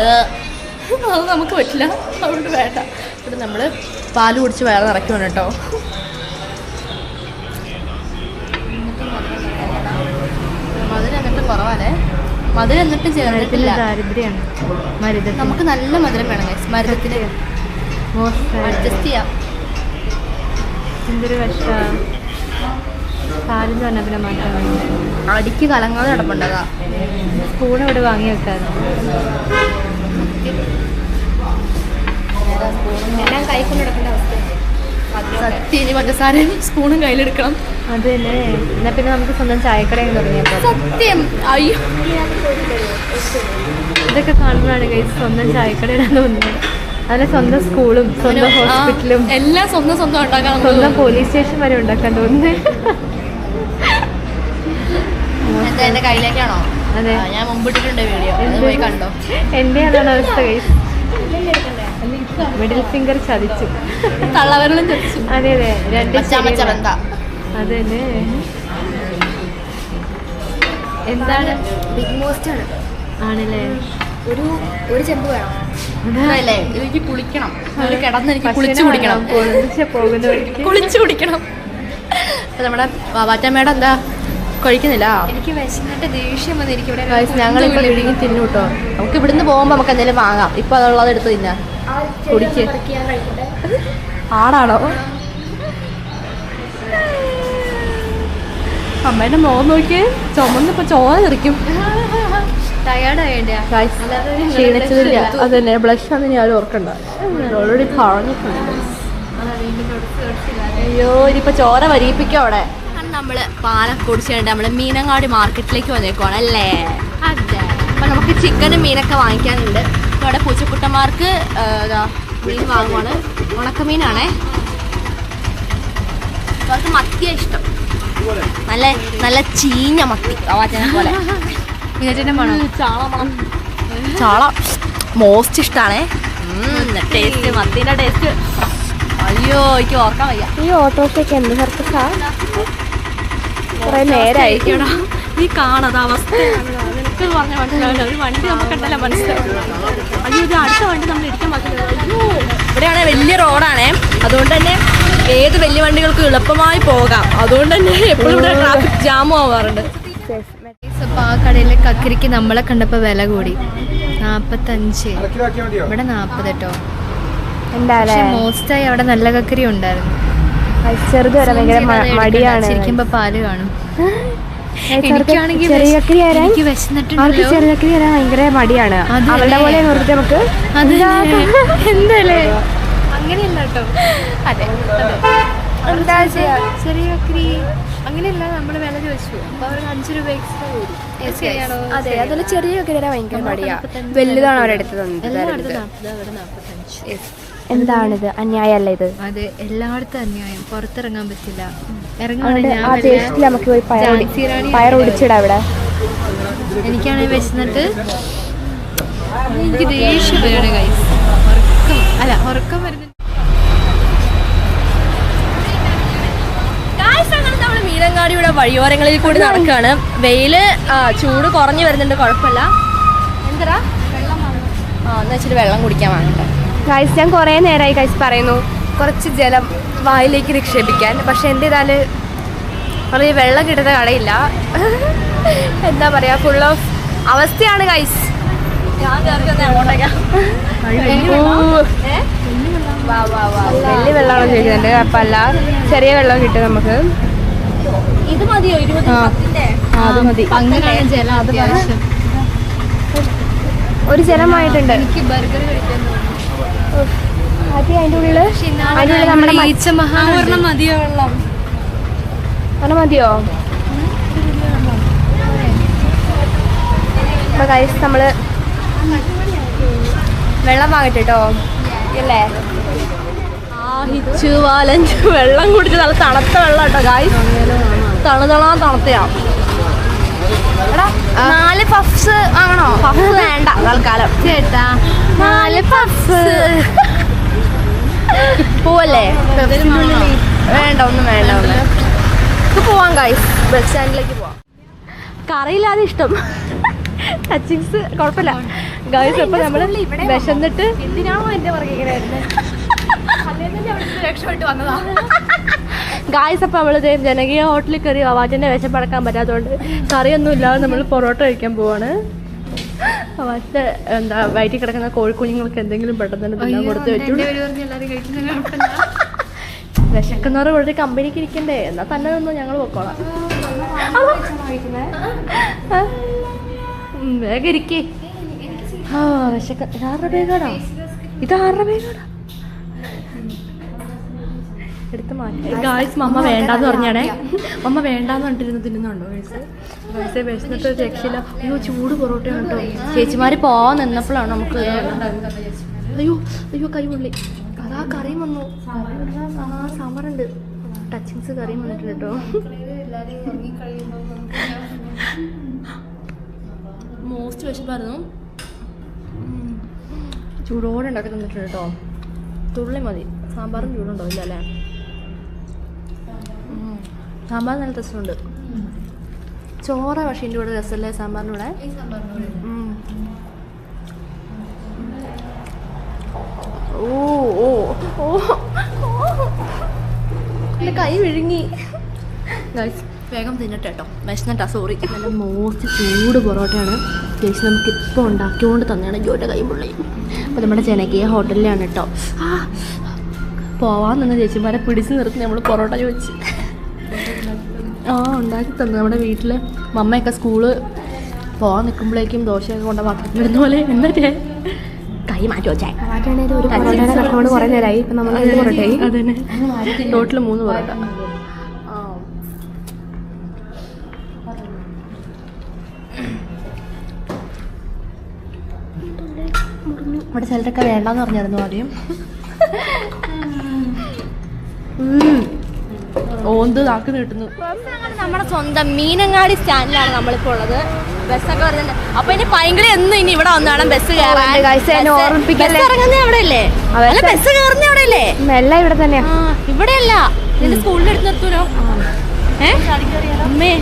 നമുക്ക് പറ്റില്ല, അതുകൊണ്ട് വേണ്ട. ഇവിടെ നമ്മൾ പാല് കുടിച്ച് വയറ് നിറയ്ക്കുവാണ് കേട്ടോ. മധുരം എന്നിട്ട് കുറവാണേ. മധുരം എന്നിട്ടും ചേർന്നിട്ടില്ല. ദാരിദ്ര്യമാണ്. നമുക്ക് നല്ല മധുരം വേണം മരുന്നത്തിന്. അഡ്ജസ്റ്റ് ചെയ്യാം. എന്തൊരു കഷ്ടം. പാലിന് തന്നെ പിന്നെ മാറ്റാൻ അടിക്ക് കലങ്ങാതെ കിടപ്പുണ്ടതാ. സ്പൂൺ ഇവിടെ വാങ്ങി വെക്കാറ്. എല്ലാം കൈ കൊണ്ട് എടുക്കേണ്ട അവസ്ഥ. സത്യം, ഇനി പഞ്ചസാരയും സ്പൂണും കയ്യിലെടുക്കണം. അത് തന്നെ. എന്നാൽ പിന്നെ നമുക്ക് സ്വന്തം ചായക്കടയും തുടങ്ങിയപ്പോൾ സത്യം. അയ്യോ, ഇതൊക്കെ കാണുമ്പോഴാണ് കൈസ് സ്വന്തം ചായക്കട ഇടാൻ തോന്നുന്നത്. അതിന് സ്വന്തം സ്കൂളും സ്വന്തം ഹോസ്പിറ്റലും എല്ലാം സ്വന്തം ഉണ്ടാക്കാൻ, സ്വന്തം പോലീസ് സ്റ്റേഷൻ വരെ ഉണ്ടാക്കാൻ തോന്നുന്നത്. എന്റെ കയ്യിലേക്കാണോ? അതെ, ഞാൻ മുമ്പിട്ടിട്ടുണ്ട് വീഡിയോ, പോയി കണ്ടോ. എന്റെ അതാണ് അവസ്ഥ കൈസ്. മിഡിൽ ഫിംഗർ ചതിച്ചു, തള്ളവരലും ചതിച്ചു. അതെ 2 അത് തന്നെ. എന്താണ്? ബിഗ് മോസ്റ്റ് ആണ്. ആണല്ലേ? ഒരു ചെമ്പ് വേണം. എനിക്ക് കുളിക്കണം, കിടന്ന് എനിക്ക് കുളിച്ചു കുടിക്കണം. കുളിച്ചു കുടിക്കണം. അപ്പൊ നമ്മുടെ വാറ്റാമ്മയുടെ എന്താ കഴിക്കുന്നില്ല? എനിക്ക് വിശന്നിട്ട് ദേഷ്യം വന്നിരിക്കും. ഞങ്ങളിപ്പോൾ ഇടുങ്ങി തിന്നു കേട്ടോ. നമുക്ക് ഇവിടുന്ന് പോകുമ്പോൾ നമുക്ക് എന്തെങ്കിലും വാങ്ങാം. ഇപ്പൊ അതുള്ളത് എടുത്ത് തിന്നാ. കുടിക്ക്. ആടാണോ? അമ്മേന്റെ മോൻ നോക്കിയേ, ചുമന്നിപ്പോ ചോര തെറിക്കും. ക്ഷീണിച്ചതില്ല. അതന്നെ, ബ്ലഷ് ആണെന്ന് ഞാൻ ഓർക്കണ്ട. ഓൾറെഡി പറഞ്ഞിട്ടുണ്ട്. അയ്യോ, ഇനിയിപ്പോ ചോര വരിപ്പിക്കും അവിടെ. നമ്മള് പാലൊക്കെ കുടിച്ചിട്ട് നമ്മള് മീനങ്ങാടി മാർക്കറ്റിലേക്ക് വന്നേക്കുവാണ് അല്ലേ? അതെ. അപ്പൊ നമുക്ക് ചിക്കനും മീനൊക്കെ വാങ്ങിക്കാനുണ്ട്. ഇവിടെ പൂച്ചക്കുട്ടന്മാർക്ക് മീൻ വാങ്ങുവാണ്. ഉണക്കമീനാണേ. അവർക്ക് മത്തിയ ഇഷ്ടം. നല്ല ചീഞ്ഞ മത്തി, വാറ്റനെ പോലെ. ചാള മോസ്റ്റ് ഇഷ്ടാണേ. ടേസ്റ്റ്, മത്തിന്റെ ടേസ്റ്റ്. അയ്യോ, എനിക്ക് ഓർക്കാൻ വയ്യ. ഈ ഓട്ടോസൊക്കെ എന്ത് സർക്കസാ? കുറെ നേരമായിരിക്കും നീ കാണാത്ത അവസ്ഥ. നമുക്ക് പറഞ്ഞാൽ മനസ്സിലാവില്ല. ഒരു വണ്ടി നമുക്ക് കണ്ടല്ല മനസ്സിലാവും. അയ്യോ ഇത് അടുത്ത വണ്ടി നമ്മൾ ഇരിക്കാൻ പറ്റില്ല. അയ്യോ ഇവിടെയാണെ വലിയ റോഡാണേ, അതുകൊണ്ട് തന്നെ ഏത് വലിയ വണ്ടികൾക്ക് എളുപ്പമായി പോകാം. അതുകൊണ്ട് തന്നെ എപ്പോഴും ഇവിടെ ട്രാഫിക് ജാമും ആവാറുണ്ട്. അപ്പോൾ ആ കടയിലെ കക്കരിക്ക് നമ്മളെ കണ്ടപ്പോൾ വില കൂടി 45, ഇവിടെ 40 കേട്ടോ. പക്ഷെ മോസ്റ്റായി അവിടെ നല്ല കക്കരി ഉണ്ടായിരുന്നു. ചെറുത് വരെ ഭയങ്കര മടിയാണ്. ശരിക്കുമ്പോ പാല് കാണും. എനിക്കാണെങ്കിൽ എനിക്ക് വിശന്നിട്ടുണ്ട്. ചെറിയ കക്കരി വരാൻ ഭയങ്കര മടിയാണ്. അവളുടെ പോലെ നമുക്ക് എന്തല്ലേ അങ്ങനെയല്ല കേട്ടോ. അതെ എന്താ ചെയ്യാ, ചെറിയ കക്കരി അങ്ങനെയല്ല. നമ്മൾ വില ചോദിച്ചു, അപ്പൊ അവർ 5 രൂപ എക്സ്ട്രാ കൂടി. അതെ അതുപോലെ ചെറിയ കക്കരി വരാൻ ഭയങ്കര മടിയാ. വലുതാണ് അവരെടുത്തത്. എന്താണിത്, അന്യായമല്ല ഇത്? അതെ, എല്ലായിടത്തും അന്യായം. പുറത്തിറങ്ങാൻ പറ്റില്ല. നമുക്ക് പയർ ഒടിച്ചിടാം ഇവിടെ. എനിക്കാണെങ്കിൽ വിശന്നിട്ട് എനിക്ക് ദേഷ്യം വരണം ഗൈസ്. ഉറക്കം വരുന്ന മീനങ്ങാടിയുടെ വഴിയോരങ്ങളിൽ കൂടി നടക്കുകയാണ്. വെയില് ചൂട് കുറഞ്ഞു വരുന്നുണ്ട്, കുഴപ്പമില്ല. എന്താ എന്ന് വെച്ചിട്ട് വെള്ളം കുടിക്കാൻ വാങ്ങട്ടെ ഗൈസ്. ഞാൻ കുറേ നേരമായി ഗൈസ് പറയുന്നു കുറച്ച് ജലം വായിലേക്ക് നിക്ഷേപിക്കാൻ. പക്ഷെ എൻ്റെ ഇതാല് കുറേ വെള്ളം കിട്ടുന്ന കടയില്ല. എന്താ പറയാ, ഫുൾ ഓഫ് അവസ്ഥയാണ് ഗൈസ്. വലിയ വെള്ളമാണ് ചോദിക്കുന്നുണ്ട്. അപ്പം അല്ല, ചെറിയ വെള്ളം കിട്ടും നമുക്ക്. ഇത് മതിയോ? അത് മതി. അങ്ങനെയാണ് ജലം അത്യാവശ്യം. ഒരു ജലമായിട്ടുണ്ട്. എനിക്ക് ബർഗർ കഴിക്കാൻ അതിൻ്റെ ഉള്ളിൽ നമ്മുടെ മഹാവർണ്ണം മതിയോ? വെള്ളം അങ്ങനെ മതിയോ? അപ്പൊ ഗൈസ് നമ്മള് വെള്ളം വാങ്ങട്ടെ കേട്ടോ. അല്ലേ വെള്ളം കുടിച്ച് നല്ല തണുത്ത വെള്ളം കേട്ടോ ഗൈസ്. തണുത്തയാ. 4 പഫ്സ് ആണോ? പഫ് വേണ്ട തൽക്കാലം ചേട്ടാ. 4 പഫ്സ് പോവല്ലേ? വേണ്ട, ഒന്നും വേണ്ട. പോവാം ഗൈസ്, ബസ് സ്റ്റാൻഡിലേക്ക് പോവാം. കറിയില്ലാതെ ഇഷ്ടം. ടച്ചിങ്സ് കുഴപ്പമില്ല ഗൈസ്. അപ്പൊ നമ്മള് വിശന്നിട്ട് എന്തിനാണോ എന്റെ പറയുന്നത് രക്ഷപ്പെട്ട് വന്നതാ ഗായ്സ്. അപ്പോൾ നമ്മൾ ജനകീയ ഹോട്ടലിൽ കയറി അവാറ്റിൻ്റെ വിശപ്പടക്കാൻ പറ്റാത്തതുകൊണ്ട് കറിയൊന്നും ഇല്ലാതെ നമ്മൾ പൊറോട്ട കഴിക്കാൻ പോവാണ്. അവാറ്റ് എന്താ വയറ്റിൽ കിടക്കുന്ന കോഴിക്കുഞ്ഞുങ്ങൾക്ക് എന്തെങ്കിലും പെട്ടെന്ന് തന്നെ തിന്നാൻ കൊടുത്ത് വെച്ചു. വിശക്കുന്നവർ വളരെ കമ്പനിക്ക് ഇരിക്കണ്ടേ, എന്നാൽ തന്നെ നിന്നു ഞങ്ങൾ പൊക്കോളാം. വേഗം ഇരിക്കേ. വിശക്ക. ഇത് 6 രൂപ. ഇത് 6 രൂപ എടുത്ത് മാറ്റി ഗായ്സ്. മമ്മ വേണ്ടാന്ന് പറഞ്ഞാണേ. മമ്മ വേണ്ടാന്ന് പറഞ്ഞിരുന്നു. തിന്നുന്നുണ്ടോ ഗൈസ്? ഗൈസെ വിശന്നിട്ട് രക്ഷയില്ല. അയ്യോ ചൂട് പൊറോട്ടയാണ് കേട്ടോ. ചേച്ചിമാര് പോവാൻ നിന്നപ്പോഴാണ് നമുക്ക് അയ്യോ കൈ പൊള്ളി. അതാ കറിയും വന്നു. സാമ്പാറുണ്ട്. ടച്ചിങ്സ് കറിയും വന്നിട്ടുണ്ട് കേട്ടോ. മോസ്റ്റ് വിശപ്പായിരുന്നു. ചൂടോടെ ഉണ്ടാക്കി തന്നിട്ടുണ്ട് കേട്ടോ. തുള്ളി മതി. സാമ്പാറും ചൂടുണ്ടോ? ഇല്ല അല്ലേ? സാമ്പാർ നല്ല രസമുണ്ട്. ചോറ പക്ഷേ എൻ്റെ കൂടെ രസമല്ലേ സാമ്പാറിൻ്റെ കൂടെ? എൻ്റെ കൈ വിഴുങ്ങി ഗൈസ്. വേഗം തിന്നട്ടെ കേട്ടോ, വിശന്നിട്ടാ. സോറി. നല്ല മോസ്റ്റ് ചൂട് പൊറോട്ടയാണ് ചേച്ചി നമുക്ക് ഇപ്പോൾ ഉണ്ടാക്കിക്കൊണ്ട് തന്നെയാണ്. ജോയുടെ കൈ പൊള്ളി. അപ്പോൾ നമ്മുടെ ജനകീയ ഹോട്ടലിലാണ് കേട്ടോ. പോവാൻ നിന്ന് ചേച്ചിമാരെ പിടിച്ച് നിർത്തി നമ്മൾ പൊറോട്ട ചോദിച്ച് ഉണ്ടാക്കി തന്നു. നമ്മുടെ വീട്ടിൽ മമ്മയൊക്കെ സ്കൂള് പോകാൻ നിൽക്കുമ്പോഴേക്കും ദോശയൊക്കെ കൊണ്ട് പാത്രത്തിൽ വരുന്ന പോലെ എന്നിട്ട് കൈ മാറ്റി വെച്ചാൽ കുറേ നേരമായി. ഇപ്പം നമ്മൾ അതന്നെ ടോട്ടൽ 3 പൊറോട്ട. അവിടെ ചിലരൊക്കെ വേണ്ടാന്ന് പറഞ്ഞിരുന്നു ആദ്യം. ഓന്ത് നാക്ക് നീട്ടുന്നു. നമ്മുടെ സ്വന്തം മീനങ്ങാടി സ്റ്റാൻഡിലാണ് നമ്മളിപ്പോൾ ഉള്ളത്. ബസ്സൊക്കെ വരുന്നുണ്ട്. അപ്പൊ ഇനി ഭയങ്കര എന്നും ഇനി ഇവിടെ വന്നാണ് ബസ് കയറാൻ. ഇറങ്ങുന്ന അവിടെ അല്ലേ? ബസ് കയറുന്ന അവിടെ അല്ലേ? എല്ലാം ഇവിടെ തന്നെയാ. ഇവിടെയല്ല, നിന്റെ സ്കൂളിൽ എടുത്ത് നിർത്തൂലോ. അമ്മേ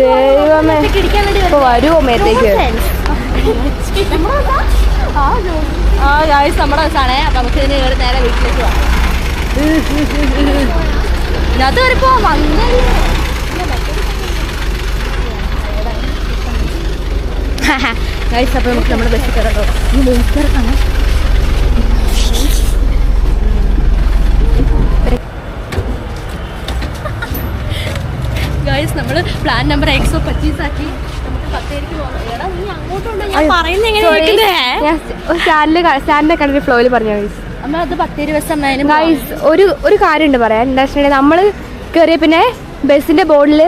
ദൈവമേ ഇപ്പൊ വരുമോ മേത്തേക്ക്? ആ ഗായ്സ് നമ്മുടെ ബസ്സാണേ. അപ്പൊ നമുക്ക് ഇതിന് കയറി നേരെ വീട്ടിലേക്ക് പോവാം. ഇതിനകത്ത് കയറിപ്പോ ഗായ്സ്. അപ്പൊ നമുക്ക് നമ്മുടെ ബസ്സിൽ കയറട്ടോ. തിരക്കാണ്. ഗായ്സ് നമ്മള് പ്ലാൻ നമ്പർ 125 ആക്കി. സ്റ്റാൻഡിനെ കണ്ടിട്ട് ഫ്ലോയിൽ പറഞ്ഞു അത് ബത്തേരി ബസ്. ഗൈസ് ഒരു കാര്യമുണ്ട് പറയാൻ. എന്താ വെച്ചിട്ടുണ്ടെങ്കിൽ നമ്മൾ കയറിയ പിന്നെ ബസ്സിന്റെ ബോർഡിൽ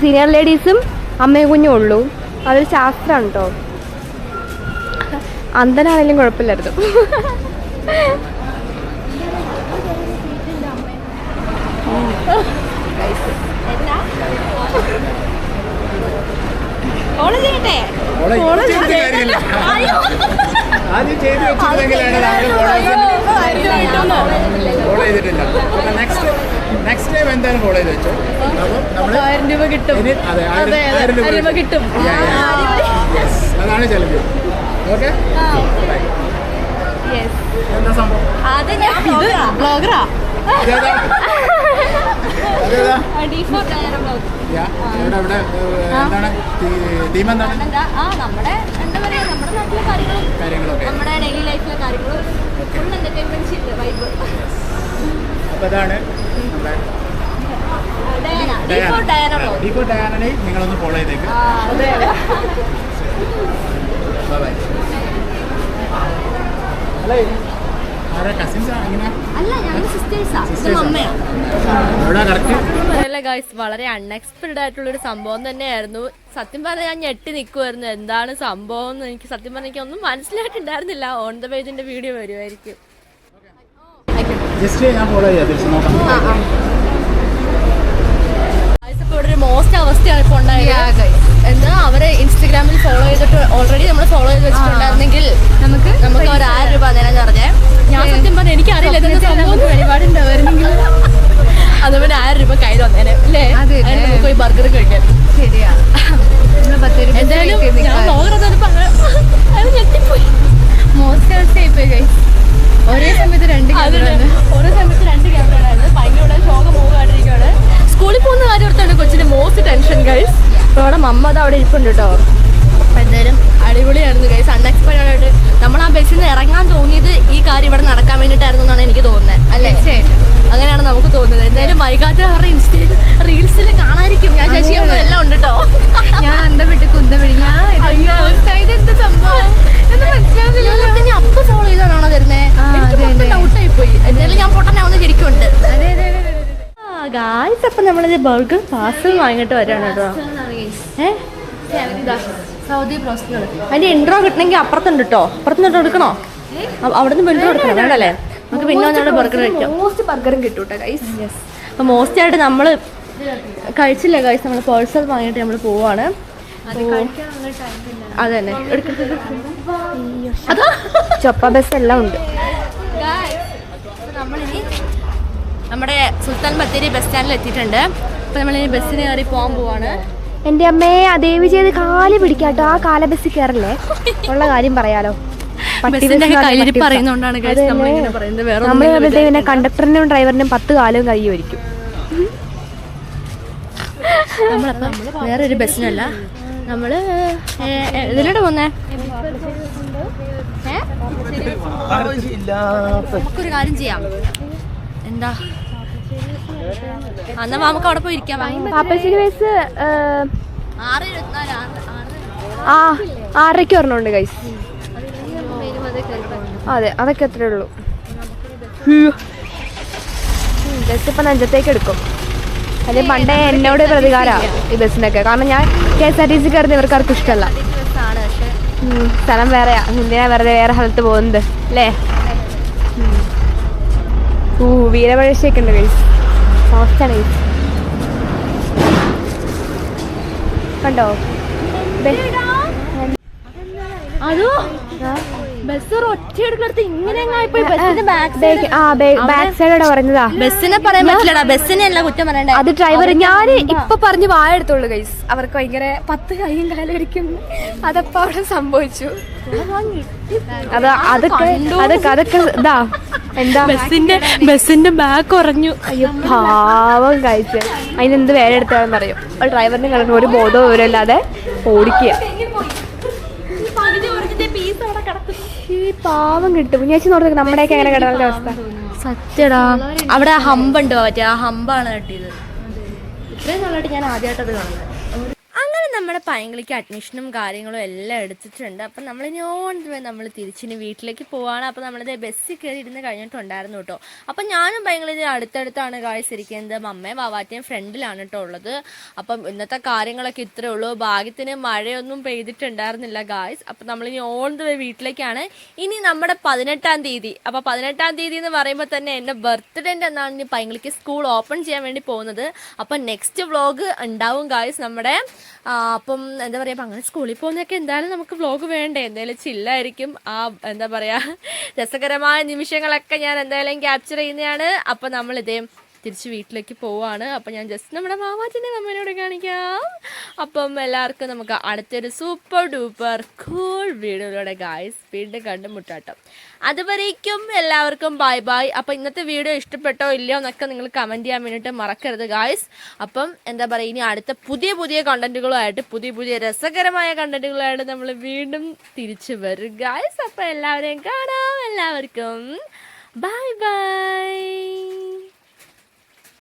സീനിയർ ലേഡീസും അമ്മയും കുഞ്ഞും ഉള്ളൂ. അതൊരു ശാസ്ത്രമാണ് കേട്ടോ. അന്തനാണെങ്കിലും കുഴപ്പമില്ലായിരുന്നു. നെക്സ്റ്റ് ടൈം എന്തായാലും ഫോളോ ചെയ്ത് വെച്ചോ. അപ്പോൾ 1000 രൂപ കിട്ടും. കിട്ടും. അതാണ് ചെലവ്. ഓക്കെ. എന്താ സംഭവം? ബ്ലോഗറാ. ഇവിടെ എന്താണ് തീം? എന്താണ് നമ്മുടെ എന്താ പറയാ, നമ്മുടെ നാട്ടിലെ കാര്യങ്ങളൊക്കെ, നമ്മുടെ ഡെയിലി ലൈഫിലെ കാര്യങ്ങളും ഫുൾ എന്റർടൈൻമെന്റ് വൈബ്. അപ്പൊ അതാണ് ഡയാനനെ നിങ്ങളൊന്ന് ഫോളോ ചെയ്തേക്ക്. ബൈ. അല്ലേ ആരാ കസിൻസാ? എങ്ങനെ? അല്ല, ഞങ്ങൾ സിസ്റ്റേഴ്സാ. അമ്മയാണ്. ഗൈസ് വളരെ അൺഎക്സ്പെക്റ്റഡ് ആയിട്ടുള്ളൊരു സംഭവം തന്നെയായിരുന്നു. സത്യം പറഞ്ഞാൽ ഞാൻ ഞെട്ടി നിൽക്കുമായിരുന്നു. എന്താണ് സംഭവം എന്ന് എനിക്ക് സത്യം പറഞ്ഞാൽ എനിക്ക് ഒന്നും മനസ്സിലായിട്ടുണ്ടായിരുന്നില്ല. ഓൺ ദ പേജിന്റെ വീഡിയോ വരുമായിരിക്കും. ഇപ്പോൾ ഇവിടെ ഒരു മോസ്റ്റ് അവസ്ഥയാണ് ഇപ്പോൾ ഉണ്ടായത്. എന്താ അവരെ ഇൻസ്റ്റഗ്രാമിൽ ഫോളോ ചെയ്തിട്ട് ഓൾറെഡി നമ്മൾ ഫോളോ ചെയ്ത് വെച്ചിട്ടുണ്ടായിരുന്നെങ്കിൽ നമുക്ക് ഒരു 1000 രൂപ നേരം പറഞ്ഞേ. ഞാൻ സത്യം പറഞ്ഞാൽ എനിക്കറിയില്ല വഴിപാടുണ്ടാവുമായിരുന്നെങ്കിൽ അതുപോലെ 1000 രൂപ കയ്യിൽ വന്നേനെ അല്ലേ? നമുക്ക് പോയി ബർഗർ കഴിക്കാൻ. ശരിയാ. എന്തായാലും ഞാൻ അത് ഞെട്ടിപ്പോയി. മോസ്റ്റ് അവസ്ഥയായിപ്പോയി ഗൈസ്. ഒരേ സമയത്ത് 2 ക്യാമറ ആയിരുന്നു. ഭയങ്കര ശോകം പോകാണ്ടിരിക്കുകയാണ്. സ്കൂളിൽ പോകുന്ന കാര്യം ഓർത്താണ് കൊച്ചിന്റെ മോസ്റ്റ് ടെൻഷൻ ഗൈസ്. അപ്പോൾ അവിടെ മമ്മ അവിടെ ഇരിപ്പുണ്ട് കേട്ടോ. അപ്പം എന്തായാലും അടിപൊളിയായിരുന്നു ഗൈസ്. അൺഎക്സ്പെക്റ്റഡ് ആയിട്ട് നമ്മൾ ആ ബസ്സിൽ നിന്ന് ഇറങ്ങാൻ തോന്നിയത് ഈ കാര്യം ഇവിടെ നടക്കാൻ വേണ്ടിയിട്ടായിരുന്നു എന്നാണ് എനിക്ക് തോന്നുന്നത് അല്ലേ? അങ്ങനെയാണ് നമുക്ക് തോന്നുന്നത്. എന്തായാലും വൈകാതെ അവരുടെ ഇൻസ്റ്റയിൽ റീൽസിൽ കാണാതിരിക്കും. ഞാൻ ശശിയമ്മ എല്ലാം ഉണ്ട് കേട്ടോ. ഞാൻ അന്തപ്പെട്ട് കുന്തപിടി. ഞാൻ എന്ത് സംഭവം എന്ന് മനസ്സിലാവുന്നില്ല. ഞാൻ അപ്പൊ ഫോളോ ചെയ്താണോ തരുന്നത്? ഡൗട്ടായി പോയി. എന്തായാലും ഞാൻ പൊട്ടനാവുന്ന ശരിക്കുണ്ട്. ഗായ്സ്, അപ്പം നമ്മളിത് ബർഗർ പാർസൽ വാങ്ങിയിട്ട് വരാണ് കേട്ടോ. സൗദി പ്രോസ്റ്റർ. അതിന്റെ ഇൻട്രോ കിട്ടണമെങ്കിൽ അപ്പുറത്തുണ്ട് കേട്ടോ. അപ്പുറത്തുനിന്ന് എടുക്കണോ? അവിടെ നിന്ന് ഇൻട്രോ എടുക്കണം വേണ്ടല്ലേ? നമുക്ക് പിന്നെ വന്നാൽ ബർഗർ കഴിക്കാം. മോസ്റ്റ് ബർഗറും കിട്ടും കേട്ടോ ഗൈസ്. യെസ്. അപ്പം മോസ്റ്റ് ആയിട്ട് നമ്മൾ കഴിച്ചില്ല ഗൈസ്. നമ്മൾ പാർസൽ വാങ്ങിയിട്ട് നമ്മൾ പോവാണ്. അത് തന്നെ ചൊപ്പ ബസ് എല്ലാം ഉണ്ട്. നമ്മളിനി നമ്മുടെ സുൽത്താൻ ബത്തേരി ബസ് സ്റ്റാൻഡിൽ എത്തിയിട്ടുണ്ട്. അപ്പം നമ്മളിനി ബസ്സിന് കയറി പോകാൻ പോവാണ്. എൻ്റെ അമ്മയെ അതേവി ചെയ്ത് കാല് പിടിക്കാട്ടോ. ആ കാല ബസ്സിൽ കയറല്ലേ, ഉള്ള കാര്യം പറയാലോ. പിന്നെ കണ്ടക്ടറിനും ഡ്രൈവറിനും 10 കാലവും കൈ വരിക്കും. നമ്മളപ്പം വേറൊരു ബസ്സിനല്ല, നമ്മള് ഇതിലൂടെ പോന്നേ. നമുക്കൊരു കാര്യം ചെയ്യാം. എന്താ എന്നാ നമുക്ക് അവിടെ പോയി ഇരിക്കാം. പാപ്പശ്ശേരി ബസ് 6:30 ഒരെണ്ണമുണ്ട് ഗൈസ്. അതെ, അതൊക്കെ അത്രേ ഉള്ളൂ. ബസ് ഇപ്പം നെഞ്ചത്തേക്ക് എടുക്കും. അത് പണ്ടേ എന്നോട് പ്രതികാരമാണ് ഈ ബസ്സിനൊക്കെ. കാരണം ഞാൻ KSRTC കയറുന്ന ഇവർക്കാർക്കും ഇഷ്ടമല്ല. സ്ഥലം വേറെയാ, എന്തിനാ വെറുതെ വേറെ സ്ഥലത്ത് പോകുന്നത് അല്ലേ? വീരപഴശ്ശിയൊക്കെ ഉണ്ട് ഗൈസ്. ഫാസ്റ്റാണ് ഗൈസ്. കണ്ടോ? അതോ ബസ് ഒറ്റയെടുക്കടുത്ത് ഇങ്ങനെ ബസ്സിന്റെ ബാക്ക് സൈഡോടെ പറഞ്ഞതാ. ബസ്സിനെ പറയാൻ പറ്റില്ലടാ, ബസ്സിനെ അല്ല കുറ്റം പറയണ്ടേ. അത് ഡ്രൈവർ ഞാൻ ഇപ്പൊ പറഞ്ഞു വായെടുത്തുള്ളൂ ഗൈസ്. അവർക്ക് ഭയങ്കര 10 കൈയും കാലും ഇരിക്കും. അതപ്പോ അവിടെ സംഭവിച്ചു. അതൊക്കെ ഇതാ എന്താ ബസ്സിന്റെ ബാക്ക് കുറഞ്ഞു. അയ്യോ പാവം കഴിച്ച്. അതിനെന്ത് വേല എടുത്താണെന്ന് അറിയും. ഡ്രൈവറിനെ കണ്ടിട്ട് ഒരു ബോധവും വിവരമില്ലാതെ ഓടിക്കുക. ഈ പാവം കിട്ടും. ഞാൻ നോക്കി നമ്മുടെയൊക്കെ എങ്ങനെ കിടന്ന അവസ്ഥ. സത്യടാ, അവിടെ ഹമ്പുണ്ടോ മറ്റേ ആ ഹമ്പാണ് കെട്ടിയത്. ഇത്രയും നല്ലതായിട്ട് ഞാൻ ആദ്യമായിട്ടത് കാണുന്നത്. അങ്ങനെ നമ്മുടെ പൈങ്കിളിക്ക് അഡ്മിഷനും കാര്യങ്ങളും എല്ലാം എടുത്തിട്ടുണ്ട്. അപ്പം നമ്മളിനി നമ്മൾ തിരിച്ചിനി വീട്ടിലേക്ക് പോവാണ്. അപ്പം നമ്മളിത് ബസ്സിൽ കയറി ഇരുന്ന് കഴിഞ്ഞിട്ടുണ്ടായിരുന്നു കേട്ടോ. അപ്പം ഞാനും പൈങ്കിളിത് അടുത്തടുത്താണ് ഗായ്സ് ഇരിക്കുന്നത്. അമ്മയും വാവാറ്റയും ഫ്രണ്ടിലാണ് കേട്ടോ ഉള്ളത്. അപ്പം ഇന്നത്തെ കാര്യങ്ങളൊക്കെ ഇത്രയേ ഉള്ളൂ. ഭാഗ്യത്തിന് മഴയൊന്നും പെയ്തിട്ടുണ്ടായിരുന്നില്ല ഗായ്സ്. അപ്പം നമ്മളിനി വീട്ടിലേക്കാണ്. ഇനി നമ്മുടെ 18-ാം തീയതി. അപ്പം 18-ാം തീയതി എന്ന് പറയുമ്പോൾ തന്നെ എൻ്റെ ബർത്ത്ഡേൻ്റെ എന്നാണ് ഇനി പൈങ്കിളിക്ക് സ്കൂൾ ഓപ്പൺ ചെയ്യാൻ വേണ്ടി പോകുന്നത്. അപ്പം നെക്സ്റ്റ് വ്ളോഗ് ഉണ്ടാവും ഗായ്സ് നമ്മുടെ. അപ്പം എന്താ പറയുക, അപ്പം അങ്ങനെ സ്കൂളിൽ പോകുന്നതൊക്കെ എന്തായാലും നമുക്ക് വ്ളോഗ് വേണ്ടേ, എന്തായാലും ചില്ലായിരിക്കും. ആ എന്താ പറയുക, രസകരമായ നിമിഷങ്ങളൊക്കെ ഞാൻ എന്തായാലും ക്യാപ്ചർ ചെയ്യുന്നതാണ്. അപ്പം നമ്മളിതേ തിരിച്ച് വീട്ടിലേക്ക് പോവാണ്. അപ്പം ഞാൻ ജസ്റ്റ് നമ്മുടെ മാമാറ്റിൻ്റെ അമ്മേനോട് കാണിക്കാം. അപ്പം എല്ലാവർക്കും നമുക്ക് അടുത്തൊരു സൂപ്പർ ഡൂപ്പർ കൂൾ വീഡിയോയിലൂടെ ഗായ്സ് വീണ്ടും കണ്ടുമുട്ടാട്ടോ. അതുവരേക്കും എല്ലാവർക്കും ബൈ ബൈ. അപ്പം ഇന്നത്തെ വീഡിയോ ഇഷ്ടപ്പെട്ടോ ഇല്ലയോ എന്നൊക്കെ നിങ്ങൾ കമൻറ്റ് ചെയ്യാൻ വേണ്ടിയിട്ട് മറക്കരുത് ഗായ്സ്. അപ്പം എന്താ പറയുക, ഇനി അടുത്ത പുതിയ കണ്ടന്റുകളുമായിട്ട് പുതിയ രസകരമായ കണ്ടന്റുകളായിട്ട് നമ്മൾ വീണ്ടും തിരിച്ചു വരും ഗായ്സ്. അപ്പം എല്ലാവരെയും കാണാം. എല്ലാവർക്കും ബൈ ബൈ.